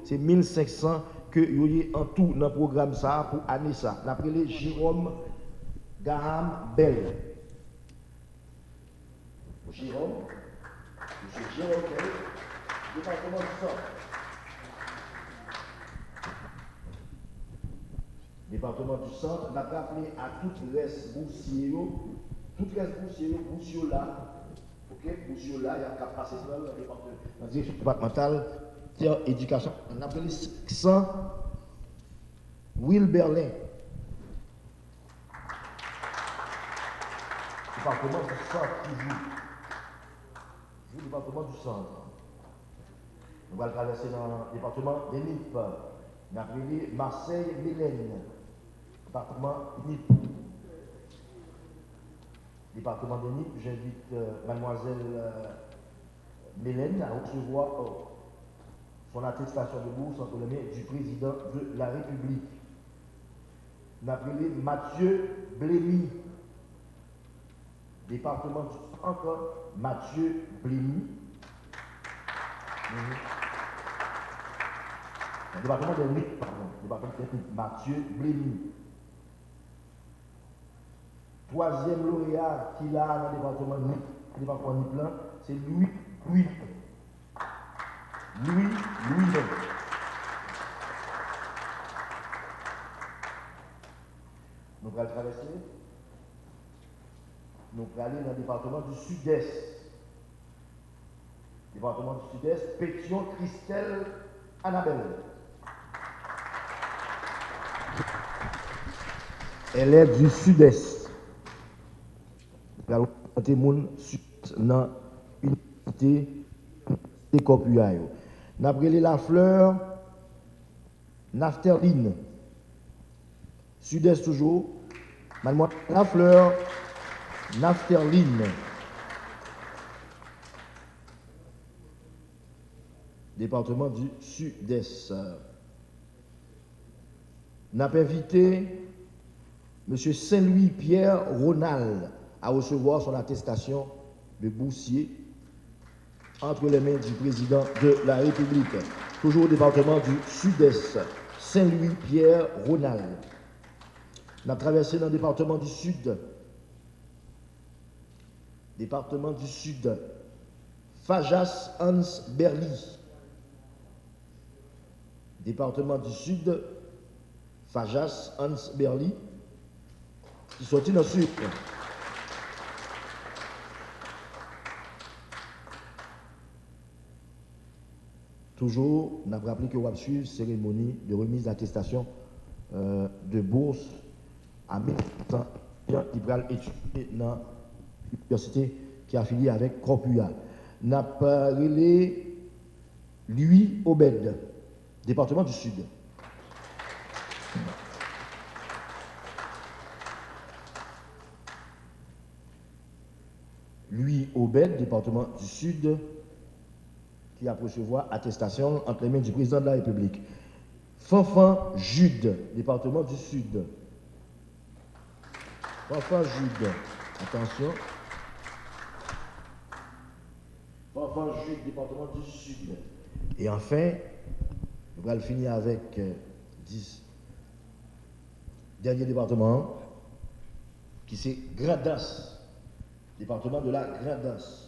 c'est 1500 que y a en tout dans le programme ça pour année ça. On a appelé Jérôme Gaham Bell. Jérôme Bell, département du Centre. Département du Centre, on a rappelé à tout le reste boursier, boursier là, ok, boursier là, il y a qu'à passer dans la direction départementale, éducation, on a appelé 500 Will Berlin. Département du Centre, toujours. Département du Centre. On va le traverser dans le département des NIP. On a appelé Marseille-Mélène. Département NIP. Département de NIP, j'invite mademoiselle Mélène à recevoir son attestation de bourse entre les mains du président de la République. On a appelé Mathieu Blémy. Département du Centre, Mathieu Blémy. Département de l'Unique, pardon. Département technique, Mathieu Blémy. Troisième lauréat qu'il a dans le département de Niplan, c'est Louis. Nous allons traverser. Nous allons aller dans le département du Sud-Est. Département du Sud-Est, Pétion Christelle Annabelle. Elle est du Sud-Est. Nous allons témoigner dans l'unité des Corpuailles. Nous avons la fleur Nafterline. Sud-Est toujours. Mademoiselle la fleur Nafterline. Département du Sud-Est. Nous avons invité M. Saint-Louis Pierre Ronald à recevoir son attestation de boursier entre les mains du président de la République. Toujours au département du Sud-Est. Saint-Louis Pierre Ronald. Nous avons traversé dans le département du Sud. Département du Sud. Fajas Hans Berly. Département du Sud. Fajas Hans Berly. Qui sortit dans le Sud. Toujours, nous avons rappelé que nous avons suivi une cérémonie de remise d'attestation de bourse à 1500 qui va étudier dans l'université qui est affiliée avec Corpua. Nous avons parlé Louis Obed, département du Sud. Louis Obed, département du Sud, qui a recevoir attestation entre les mains du président de la République. Fanfan Jude, département du Sud. Fanfan Jude, attention. Fanfan Jude, département du Sud. Et enfin, nous allons finir avec 10 derniers départements, qui c'est Gradas, département de la Gradas.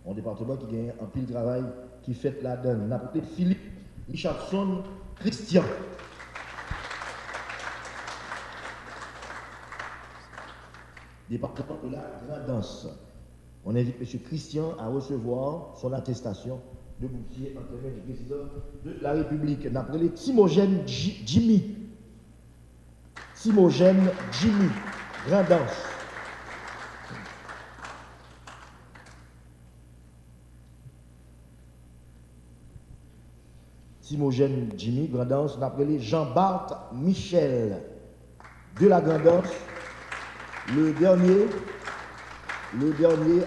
Un département qui gagne un pile de travail, qui fait la donne. N'a pas Philippe Richardson Christian. Département de la Gradance. On invite M. Christian à recevoir son attestation de boursier entre les mains du président de la République. N'a pas Timogène Jimmy. Timogène Jimmy. Gradance. Timogène Jimmy, Grandance, on appelé Jean-Bart Michel de la Grandance, le dernier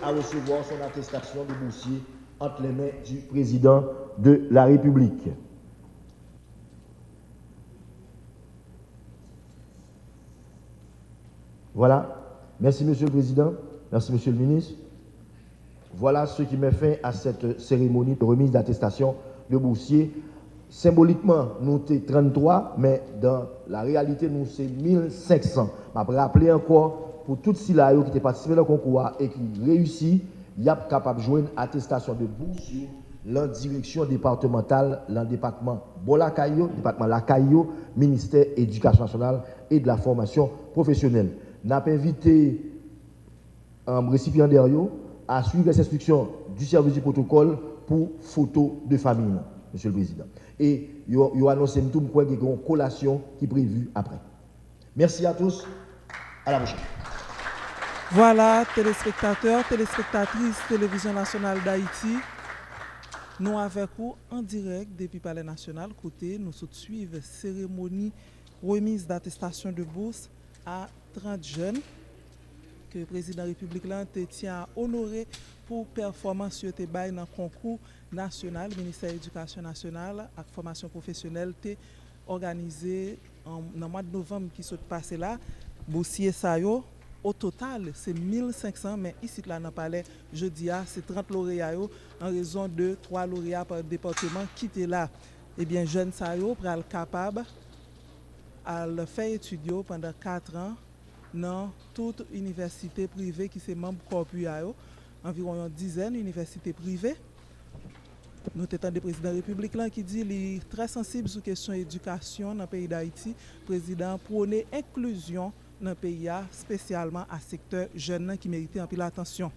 à recevoir son attestation de boursier entre les mains du président de la République. Voilà. Merci, Monsieur le Président. Merci, Monsieur le Ministre. Voilà ce qui met fin à cette cérémonie de remise d'attestation de boursier. Symboliquement, nous sommes 33, mais dans la réalité, nous sommes 1500. Je vais rappeler encore, pour tous ceux qui ont participé au concours et qui réussissent, il y a capable de jouer une attestation de bourse dans la direction départementale, dans le département Bolakayo, département Lakayo, ministère de l'Éducation nationale et de la formation professionnelle. Nous avons invité un récipiendaire à suivre les instructions du service du protocole pour photo de famille, Monsieur le Président. Et il y a annoncé qu'il y a une collation qui est prévue après. Merci à tous. À la prochaine. Voilà, téléspectateurs, téléspectatrices, Télévision nationale d'Haïti. Nous avec vous en direct depuis Palais national. Côté, nous suivons cérémonie remise d'attestation de bourse à 30 jeunes que le président de la République tient à honorer pour performance sur le bail dans le concours national, le ministère de l'Éducation nationale et formation professionnelle organisé dans le mois de novembre qui s'est passé là. Boursier Sayo, au total, c'est 1500, mais ici, là, dans le palais, jeudi, c'est 30 lauréats en raison de 3 lauréats par département qui étaient là. Eh bien, jeunes ça yo pral capable à le faire étudier pendant 4 ans dans toute université privée qui sont membres corpus environ une dizaine d'universités privées. Nous avons le président de la République là, qui dit qu'il est très sensible sur la question de l'éducation dans le pays d'Haïti. Le président prône l'inclusion dans le pays, spécialement à secteur jeune qui mérite un peu l'attention.